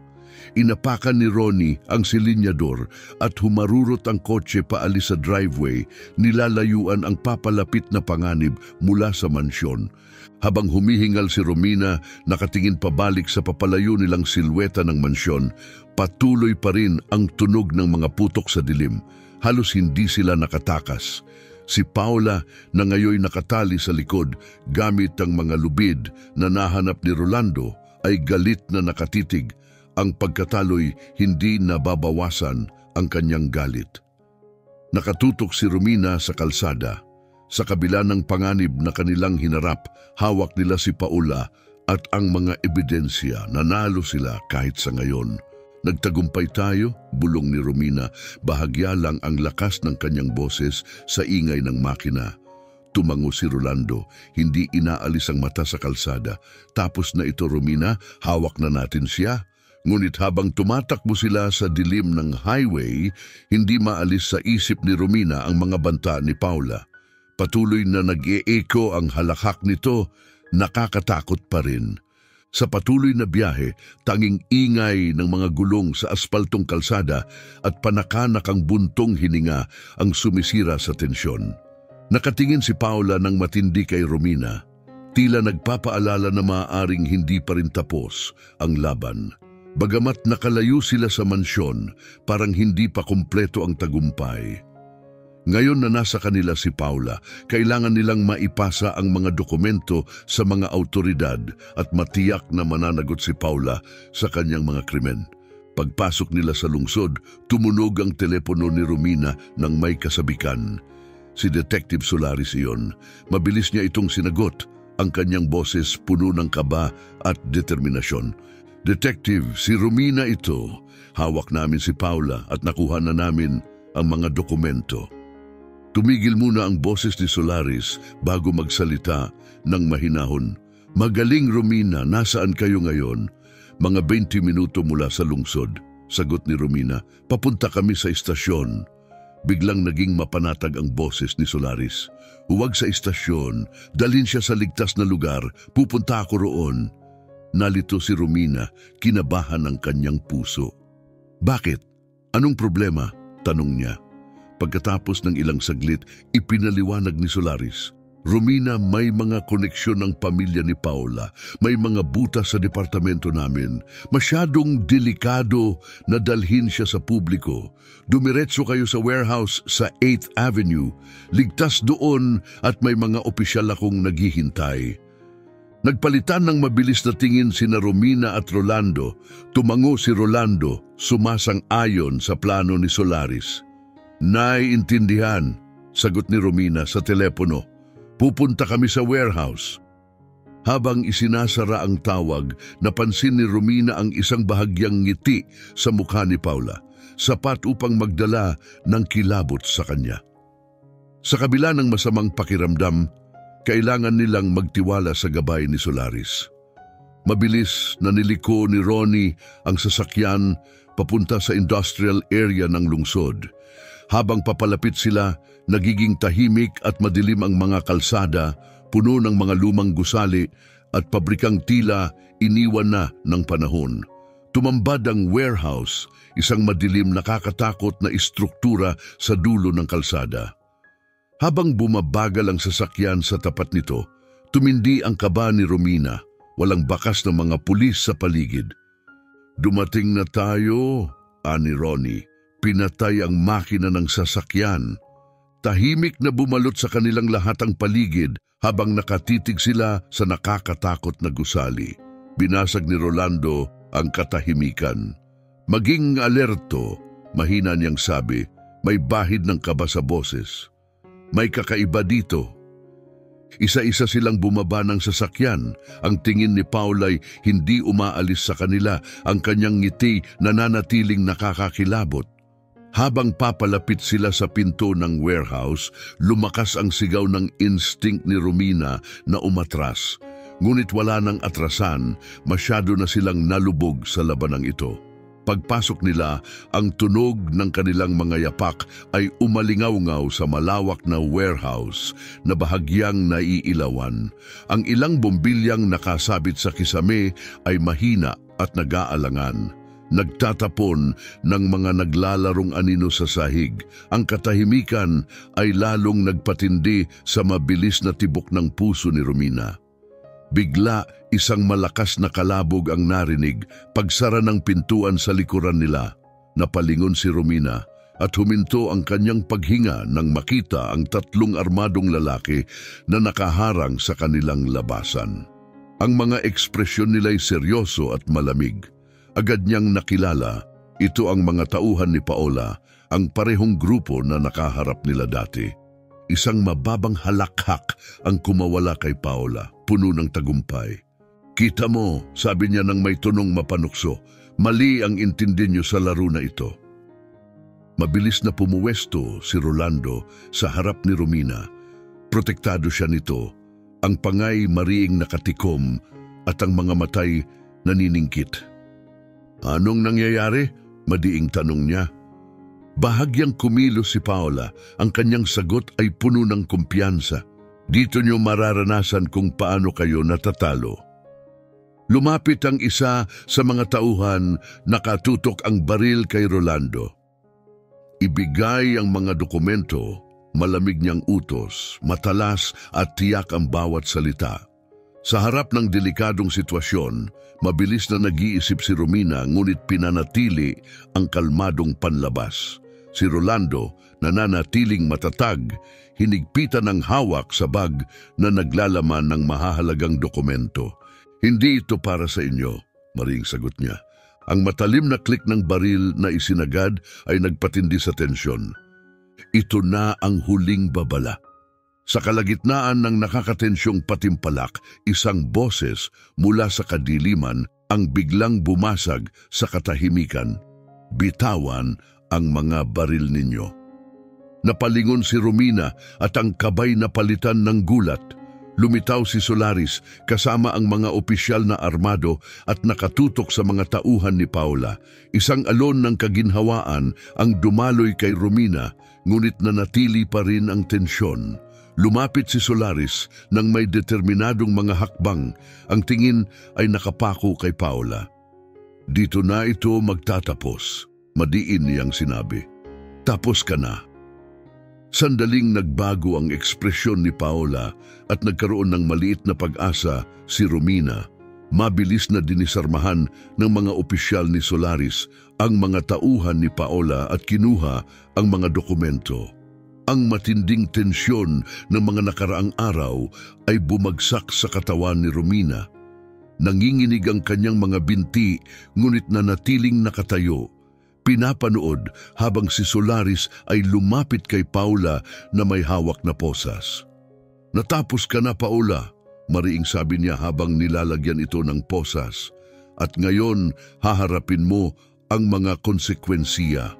Inapakan ni Ronnie ang silinyador at humarurot ang kotse paalis sa driveway, nilalayuan ang papalapit na panganib mula sa mansyon. Habang humihingal si Romina, nakatingin pabalik sa papalayo nilang silweta ng mansyon, patuloy pa rin ang tunog ng mga putok sa dilim. Halos hindi sila nakatakas. Si Paula na ngayoy nakatali sa likod gamit ang mga lubid na nahanap ni Rolando ay galit na nakatitig. Ang pagkataloy hindi nababawasan ang kanyang galit. Nakatutok si Romina sa kalsada. Sa kabila ng panganib na kanilang hinarap, hawak nila si Paula at ang mga ebidensya. Nanalo sila kahit sa ngayon. "Nagtagumpay tayo," bulong ni Romina. Bahagya lang ang lakas ng kanyang boses sa ingay ng makina. Tumango si Rolando, hindi inaalis ang mata sa kalsada. "Tapos na ito, Romina, hawak na natin siya." Ngunit habang tumatakbo sila sa dilim ng highway, hindi maalis sa isip ni Romina ang mga banta ni Paula. Patuloy na nag-e-echo ang halakhak nito, nakakatakot pa rin. Sa patuloy na biyahe, tanging ingay ng mga gulong sa aspaltong kalsada at panakanak ang buntong hininga ang sumisira sa tensyon. Nakatingin si Paula ng matindi kay Romina, tila nagpapaalala na maaaring hindi pa rin tapos ang laban. Bagamat nakalayo sila sa mansyon, parang hindi pa kumpleto ang tagumpay. Ngayon na nasa kanila si Paula, kailangan nilang maipasa ang mga dokumento sa mga autoridad at matiyak na mananagot si Paula sa kanyang mga krimen. Pagpasok nila sa lungsod, tumunog ang telepono ni Romina ng may kasabikan. Si Detective Solaris iyon. Mabilis niya itong sinagot, ang kanyang boses puno ng kaba at determinasyon. "Detective, si Romina ito. Hawak namin si Paula at nakuha na namin ang mga dokumento." Tumigil muna ang boses ni Solaris bago magsalita ng mahinahon. "Magaling, Romina, nasaan kayo ngayon?" "Mga 20 minuto mula sa lungsod," sagot ni Romina. "Papunta kami sa istasyon." Biglang naging mapanatag ang boses ni Solaris. "Huwag sa istasyon, dalhin siya sa ligtas na lugar, pupunta ako roon." Nalito si Romina, kinabahan ang kanyang puso. "Bakit? Anong problema?" tanong niya. Pagkatapos ng ilang saglit, ipinaliwanag ni Solaris. "Romina, may mga koneksyon ng pamilya ni Paula. May mga butas sa departamento namin. Masyadong delikado na dalhin siya sa publiko. Dumiretso kayo sa warehouse sa 8th Avenue. Ligtas doon at may mga opisyal akong naghihintay." Nagpalitan ng mabilis na tingin sina Romina at Rolando. Tumango si Rolando, sumasang-ayon sa plano ni Solaris. "Naiintindihan," sagot ni Romina sa telepono. "Pupunta kami sa warehouse." Habang isinasara ang tawag, napansin ni Romina ang isang bahagyang ngiti sa mukha ni Paula, sapat upang magdala ng kilabot sa kanya. Sa kabila ng masamang pakiramdam, kailangan nilang magtiwala sa gabay ni Solaris. Mabilis na niliko ni Ronnie ang sasakyan papunta sa industrial area ng lungsod. Habang papalapit sila, nagiging tahimik at madilim ang mga kalsada, puno ng mga lumang gusali at pabrikang tila iniwan na ng panahon. Tumambad ang warehouse, isang madilim nakakatakot na istruktura sa dulo ng kalsada. Habang bumabagal ang sasakyan sa tapat nito, tumindi ang kaba ni Romina, walang bakas ng mga pulis sa paligid. "Dumating na tayo," ani Ronnie. Pinatay ang makina ng sasakyan. Tahimik na bumalot sa kanilang lahat ang paligid habang nakatitig sila sa nakakatakot na gusali. Binasag ni Rolando ang katahimikan. Maging alerto, mahina niyang sabi, may bahid ng kaba sa boses. May kakaiba dito. Isa-isa silang bumaba ng sasakyan. Ang tingin ni Paul ay hindi umaalis sa kanila, ang kanyang ngiti nananatiling nakakakilabot. Habang papalapit sila sa pinto ng warehouse, lumakas ang sigaw ng instinct ni Romina na umatras. Ngunit wala nang atrasan, masyado na silang nalubog sa labanang ito. Pagpasok nila, ang tunog ng kanilang mga yapak ay umalingaw-ngaw sa malawak na warehouse na bahagyang naiilawan. Ang ilang bombilyang nakasabit sa kisame ay mahina at nag-aalangan. Nagtatapon ng mga naglalarong anino sa sahig. Ang katahimikan ay lalong nagpatindi sa mabilis na tibok ng puso ni Romina. Bigla, isang malakas na kalabog ang narinig pagsara ng pintuan sa likuran nila. Napalingon si Romina at huminto ang kanyang paghinga nang makita ang 3 armadong lalaki na nakaharang sa kanilang labasan. Ang mga ekspresyon nila'y seryoso at malamig. Agad niyang nakilala, ito ang mga tauhan ni Paola, ang parehong grupo na nakaharap nila dati. Isang mababang halakhak ang kumawala kay Paola, puno ng tagumpay. Kita mo, sabi niya nang may tunong mapanukso, mali ang intindi niyo sa laro na ito. Mabilis na pumuwesto si Rolando sa harap ni Romina. Protektado siya nito, ang pangay mariing nakatikom at ang mga matay naniningkit. Anong nangyayari? Madiing tanong niya. Bahagyang kumilos si Paola. Ang kanyang sagot ay puno ng kumpiyansa. Dito niyo mararanasan kung paano kayo natatalo. Lumapit ang isa sa mga tauhan, nakatutok ang baril kay Rolando. Ibigay ang mga dokumento, malamig niyang utos, matalas at tiyak ang bawat salita. Sa harap ng delikadong sitwasyon, mabilis na nag-iisip si Romina ngunit pinanatili ang kalmadong panlabas. Si Rolando, nananatiling matatag, hinigpitan ng hawak sa bag na naglalaman ng mahahalagang dokumento. Hindi ito para sa inyo, maring sagot niya. Ang matalim na klik ng baril na isinagad ay nagpatindi sa tensyon. Ito na ang huling babala. Sa kalagitnaan ng nakakatensyong patimpalak, isang boses mula sa kadiliman ang biglang bumasag sa katahimikan. Bitawan ang mga baril ninyo. Napalingon si Romina at ang kabay na palitan ng gulat. Lumitaw si Solaris kasama ang mga opisyal na armado at nakatutok sa mga tauhan ni Paola. Isang alon ng kaginhawaan ang dumaloy kay Romina, ngunit nanatili pa rin ang tensyon. Lumapit si Solaris nang may determinadong mga hakbang. Ang tingin ay nakapako kay Paola. Dito na ito magtatapos, madiin niyang sinabi. Tapos ka na. Sandaling nagbago ang ekspresyon ni Paola at nagkaroon ng maliit na pag-asa si Romina. Mabilis na dinisarmahan ng mga opisyal ni Solaris ang mga tauhan ni Paola at kinuha ang mga dokumento. Ang matinding tensyon ng mga nakaraang araw ay bumagsak sa katawan ni Romina. Nanginginig ang kanyang mga binti, ngunit nanatiling nakatayo. Pinapanood habang si Solaris ay lumapit kay Paola na may hawak na posas. Natapos ka na, Paola, mariing sabi niya habang nilalagyan ito ng posas. At ngayon, haharapin mo ang mga konsekwensiya.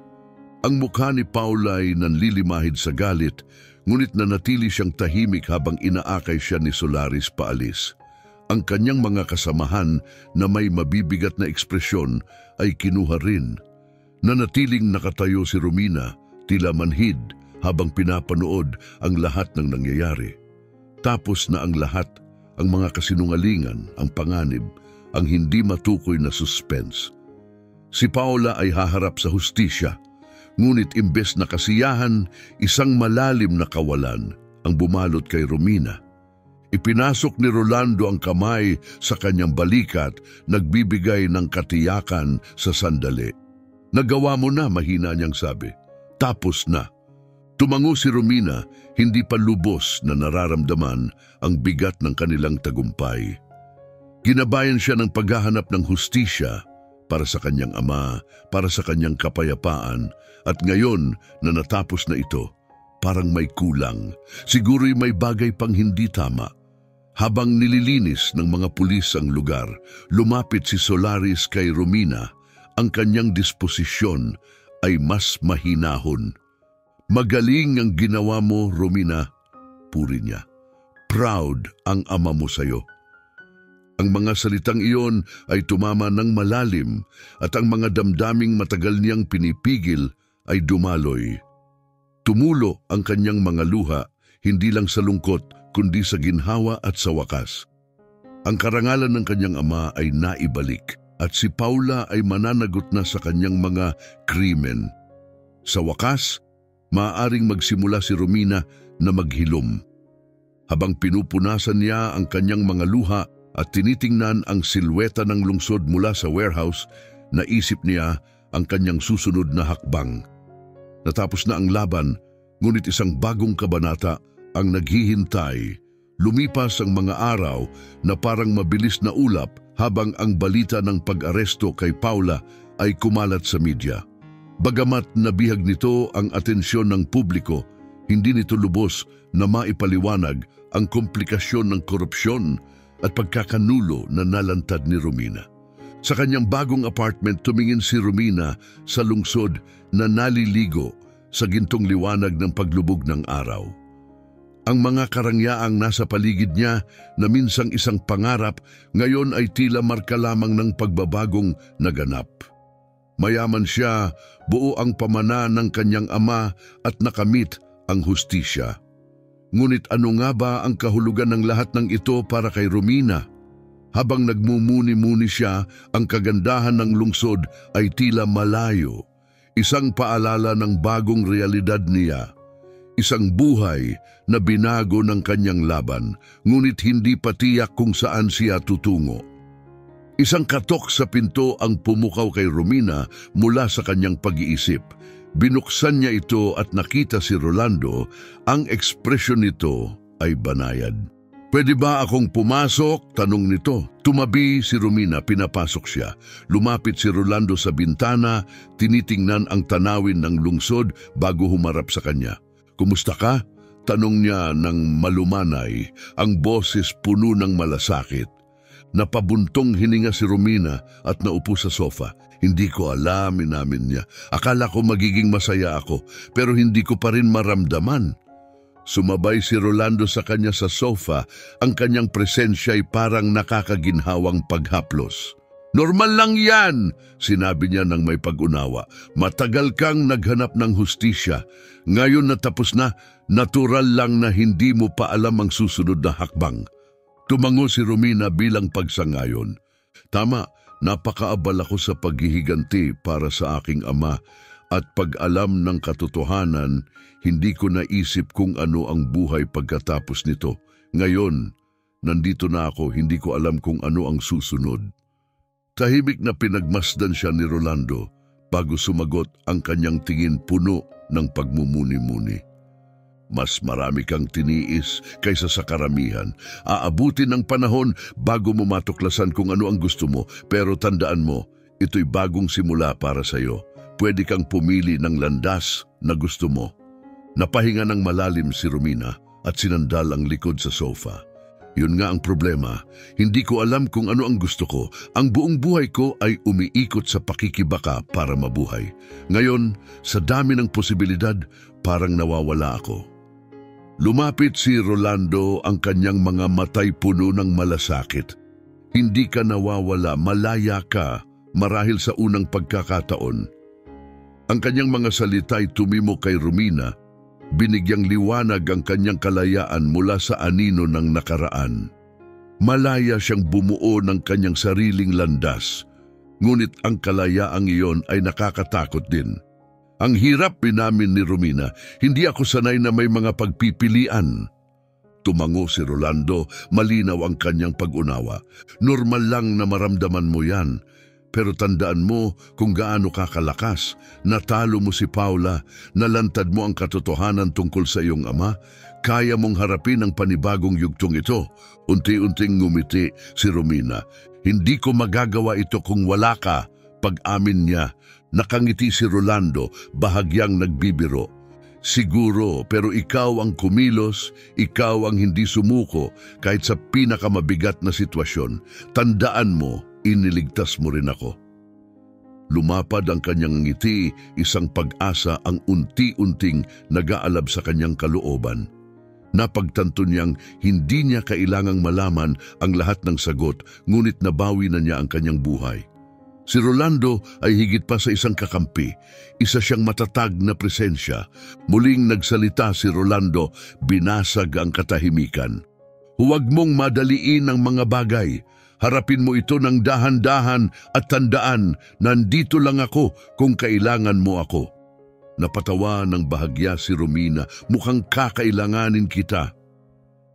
Ang mukha ni Paola ay nanlilimahid sa galit, ngunit nanatili siyang tahimik habang inaakay siya ni Solaris paalis. Ang kanyang mga kasamahan na may mabibigat na ekspresyon ay kinuha rin. Nanatiling nakatayo si Romina, tila manhid habang pinapanood ang lahat ng nangyayari. Tapos na ang lahat, ang mga kasinungalingan, ang panganib, ang hindi matukoy na suspense. Si Paola ay haharap sa hustisya. Ngunit imbes na kasiyahan, isang malalim na kawalan ang bumalot kay Romina. Ipinasok ni Rolando ang kamay sa kanyang balikat, nagbibigay ng katiyakan sa sandali. Nagawa mo na, mahina niyang sabi. Tapos na. Tumango si Romina, hindi pa lubos na nararamdaman ang bigat ng kanilang tagumpay. Ginabayan siya ng paghahanap ng hustisya para sa kanyang ama, para sa kanyang kapayapaan, at ngayon na natapos na ito, parang may kulang. Siguro'y may bagay pang hindi tama. Habang nililinis ng mga pulis ang lugar, lumapit si Solaris kay Romina. Ang kanyang disposisyon ay mas mahinahon. "Magaling ang ginawa mo, Romina," puri niya. "Proud ang ama mo sa'yo." Ang mga salitang iyon ay tumama ng malalim at ang mga damdaming matagal niyang pinipigil ay dumaloy. Tumulo ang kanyang mga luha, hindi lang sa lungkot kundi sa ginhawa at sa wakas. Ang karangalan ng kanyang ama ay naibalik at si Paula ay mananagot na sa kanyang mga krimen. Sa wakas, maaaring magsimula si Romina na maghilom. Habang pinupunasan niya ang kanyang mga luha at tinitingnan ang silweta ng lungsod mula sa warehouse, naisip niya ang kanyang susunod na hakbang. Natapos na ang laban, ngunit isang bagong kabanata ang naghihintay. Lumipas ang mga araw na parang mabilis na ulap habang ang balita ng pag-aresto kay Paula ay kumalat sa media. Bagamat nabihag nito ang atensyon ng publiko, hindi nito lubos na maipaliwanag ang komplikasyon ng korupsyon at pagkakanulo na nalantad ni Romina. Sa kanyang bagong apartment, tumingin si Romina sa lungsod na naliligo sa gintong liwanag ng paglubog ng araw. Ang mga karangyaang nasa paligid niya na minsang isang pangarap, ngayon ay tila marka lamang ng pagbabagong naganap. Mayaman siya, buo ang pamana ng kanyang ama at nakamit ang hustisya. Ngunit ano nga ba ang kahulugan ng lahat ng ito para kay Romina? Habang nagmumuni-muni siya, ang kagandahan ng lungsod ay tila malayo. Isang paalala ng bagong realidad niya. Isang buhay na binago ng kanyang laban, ngunit hindi pa tiyak kung saan siya tutungo. Isang katok sa pinto ang pumukaw kay Romina mula sa kanyang pag-iisip. Binuksan niya ito at nakita si Rolando. Ang ekspresyon nito ay banayad. "Pwede ba akong pumasok?" tanong nito. Tumabi si Romina, pinapasok siya. Lumapit si Rolando sa bintana, tinitingnan ang tanawin ng lungsod bago humarap sa kanya. "Kumusta ka?" tanong niya ng malumanay, ang boses puno ng malasakit. Napabuntong hininga si Romina at naupo sa sofa. "Hindi ko alam," inamin niya. "Akala ko magiging masaya ako, pero hindi ko pa rin maramdaman." Sumabay si Rolando sa kanya sa sofa, ang kanyang presensya ay parang nakakaginhawang paghaplos. "Normal lang yan," sinabi niya ng may pag-unawa. "Matagal kang naghanap ng hustisya. Ngayon na tapos na, natural lang na hindi mo pa alam ang susunod na hakbang." Tumango si Romina bilang pagsangayon. "Tama, napakaabala ko sa paghihiganti para sa aking ama at pag-alam ng katotohanan, hindi ko naisip kung ano ang buhay pagkatapos nito. Ngayon, nandito na ako, hindi ko alam kung ano ang susunod." Tahimik na pinagmasdan siya ni Rolando bago sumagot, ang kanyang tingin puno ng pagmumuni-muni. "Mas marami kang tiniis kaysa sa karamihan. Aabutin ng panahon bago mo matuklasan kung ano ang gusto mo, pero tandaan mo, ito'y bagong simula para sa iyo. Pwede kang pumili ng landas na gusto mo." Napahinga ng malalim si Romina at sinandal ang likod sa sofa. "Yun nga ang problema. Hindi ko alam kung ano ang gusto ko. Ang buong buhay ko ay umiikot sa pakikibaka para mabuhay. Ngayon, sa dami ng posibilidad, parang nawawala ako." Lumapit si Rolando, ang kanyang mga matay puno ng malasakit. "Hindi ka nawawala, malaya ka marahil sa unang pagkakataon." Ang kanyang mga salita ay tumimo kay Romina. Binigyang liwanag ang kanyang kalayaan mula sa anino ng nakaraan. Malaya siyang bumuo ng kanyang sariling landas, ngunit ang kalayaang iyon ay nakakatakot din. "Ang hirap," inamin ni Romina. "Hindi ako sanay na may mga pagpipilian." Tumango si Rolando, malinaw ang kanyang pag-unawa. "Normal lang na maramdaman mo yan, Pero tandaan mo kung gaano ka kalakas. Natalo mo si Paula, nalantad mo ang katotohanan tungkol sa iyong ama. Kaya mong harapin ang panibagong yugtong ito. Unti-unting ngumiti si Romina. Hindi ko magagawa ito kung wala ka. Pag-amin niya, nakangiti si Rolando, bahagyang nagbibiro. Siguro, pero ikaw ang kumilos, ikaw ang hindi sumuko kahit sa pinakamabigat na sitwasyon. Tandaan mo, iniligtas mo rin ako. Lumapad ang kanyang ngiti, isang pag-asa ang unti-unting nag-aalab sa kanyang kalooban. Napagtanto niyang hindi niya kailangang malaman ang lahat ng sagot, ngunit nabawi na niya ang kanyang buhay. Si Rolando ay higit pa sa isang kakampi. Isa siyang matatag na presensya. Muling nagsalita si Rolando, binasag ang katahimikan. Huwag mong madaliin ang mga bagay. Harapin mo ito ng dahan-dahan at tandaan, nandito lang ako kung kailangan mo ako. Napatawa ng bahagya si Romina, mukhang kakailanganin kita.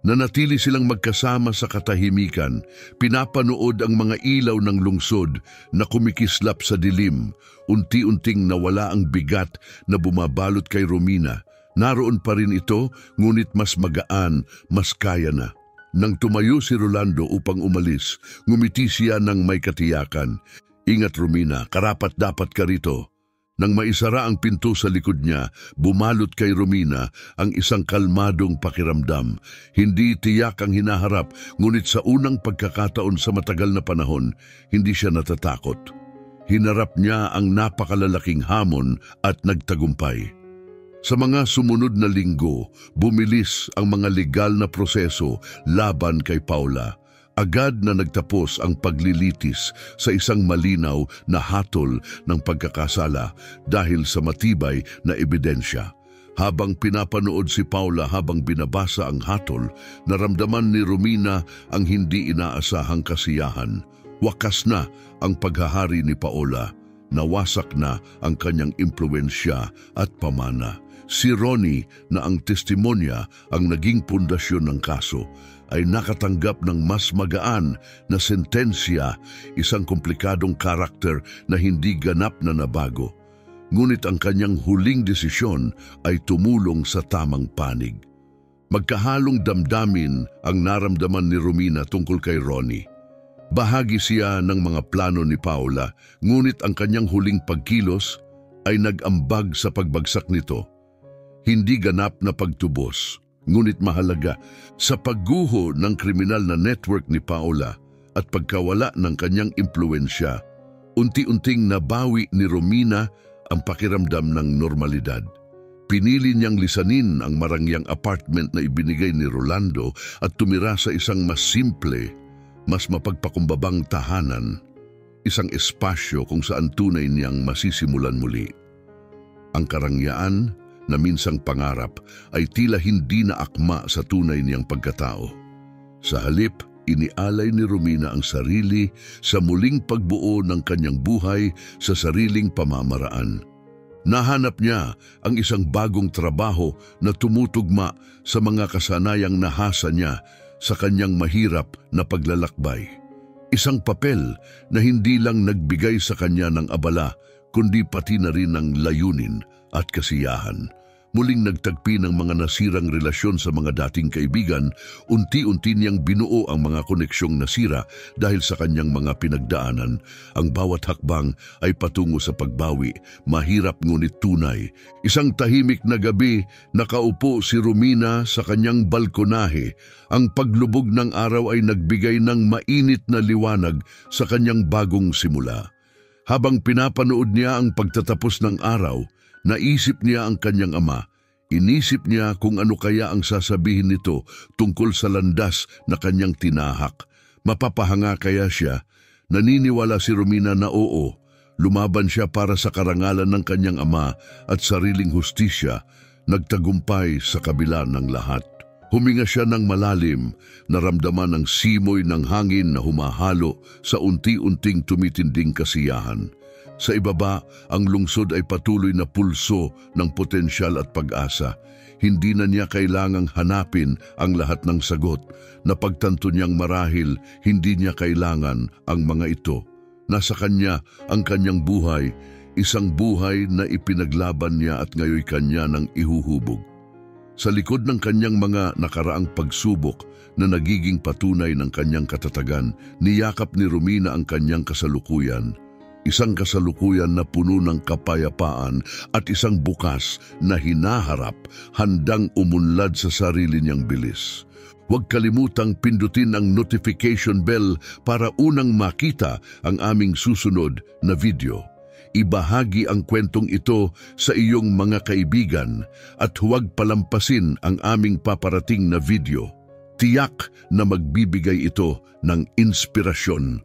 Nanatili silang magkasama sa katahimikan, pinapanood ang mga ilaw ng lungsod na kumikislap sa dilim. Unti-unting nawala ang bigat na bumabalot kay Romina. Naroon pa rin ito, ngunit mas magaan, mas kaya na. Nang tumayo si Rolando upang umalis, ngumiti siya ng may katiyakan. Ingat Romina, karapat-dapat ka rito. Nang maisara ang pinto sa likod niya, bumalot kay Romina ang isang kalmadong pakiramdam. Hindi tiyak ang hinaharap, ngunit sa unang pagkakataon sa matagal na panahon, hindi siya natatakot. Hinarap niya ang napakalalaking hamon at nagtagumpay. Sa mga sumunod na linggo, bumilis ang mga legal na proseso laban kay Paula. Agad na nagtapos ang paglilitis sa isang malinaw na hatol ng pagkakasala dahil sa matibay na ebidensya. Habang pinapanood si Paula habang binabasa ang hatol, naramdaman ni Romina ang hindi inaasahang kasiyahan. Wakas na ang paghahari ni Paula. Nawasak na ang kanyang impluwensya at pamana. Si Ronnie, na ang testimonya ang naging pundasyon ng kaso, ay nakatanggap ng mas magaan na sentensya, isang komplikadong karakter na hindi ganap na nabago. Ngunit ang kanyang huling desisyon ay tumulong sa tamang panig. Magkahalong damdamin ang naramdaman ni Romina tungkol kay Ronnie. Bahagi siya ng mga plano ni Paula, ngunit ang kanyang huling pagkilos ay nag-ambag sa pagbagsak nito. Hindi ganap na pagtubos, ngunit mahalaga sa pagguho ng kriminal na network ni Paula at pagkawala ng kanyang impluwensya. Unti-unting nabawi ni Romina ang pakiramdam ng normalidad. Pinili niyang lisanin ang marangyang apartment na ibinigay ni Rolando at tumira sa isang mas simple, mas mapagpakumbabang tahanan, isang espasyo kung saan tunay niyang masisimulan muli. Ang karangyaan na minsang pangarap ay tila hindi na akma sa tunay niyang pagkatao. Sa halip, inialay ni Romina ang sarili sa muling pagbuo ng kanyang buhay sa sariling pamamaraan. Nahanap niya ang isang bagong trabaho na tumutugma sa mga kasanayang nahasa niya sa kanyang mahirap na paglalakbay. Isang papel na hindi lang nagbigay sa kanya ng abala, kundi pati na rin ng layunin at kasiyahan. Muling nagtagpi ng mga nasirang relasyon sa mga dating kaibigan, unti-unti niyang binuo ang mga koneksyong nasira dahil sa kanyang mga pinagdaanan. Ang bawat hakbang ay patungo sa pagbawi, mahirap ngunit tunay. Isang tahimik na gabi, nakaupo si Romina sa kanyang balkonahe. Ang paglubog ng araw ay nagbigay ng mainit na liwanag sa kanyang bagong simula. Habang pinapanood niya ang pagtatapos ng araw, naisip niya ang kanyang ama. Inisip niya kung ano kaya ang sasabihin nito tungkol sa landas na kanyang tinahak. Mapapahanga kaya siya? Naniniwala si Romina na oo. Lumaban siya para sa karangalan ng kanyang ama at sariling hustisya, nagtagumpay sa kabila ng lahat. Huminga siya ng malalim, naramdaman ang simoy ng hangin na humahalo sa unti-unting tumitinding kasiyahan. Sa ibaba, ang lungsod ay patuloy na pulso ng potensyal at pag-asa. Hindi na niya kailangang hanapin ang lahat ng sagot. Napagtanto niyang marahil hindi niya kailangan ang mga ito. Nasa kanya ang kanyang buhay, isang buhay na ipinaglaban niya at ngayon kanya nang ihuhubog. Sa likod ng kanyang mga nakaraang pagsubok na nagiging patunay ng kanyang katatagan, niyakap ni Romina ang kanyang kasalukuyan. Isang kasalukuyan na puno ng kapayapaan at isang bukas na hinaharap, handang umunlad sa sarili niyang bilis. Huwag kalimutang pindutin ang notification bell para unang makita ang aming susunod na video. Ibahagi ang kwentong ito sa iyong mga kaibigan at huwag palampasin ang aming paparating na video. Tiyak na magbibigay ito ng inspirasyon.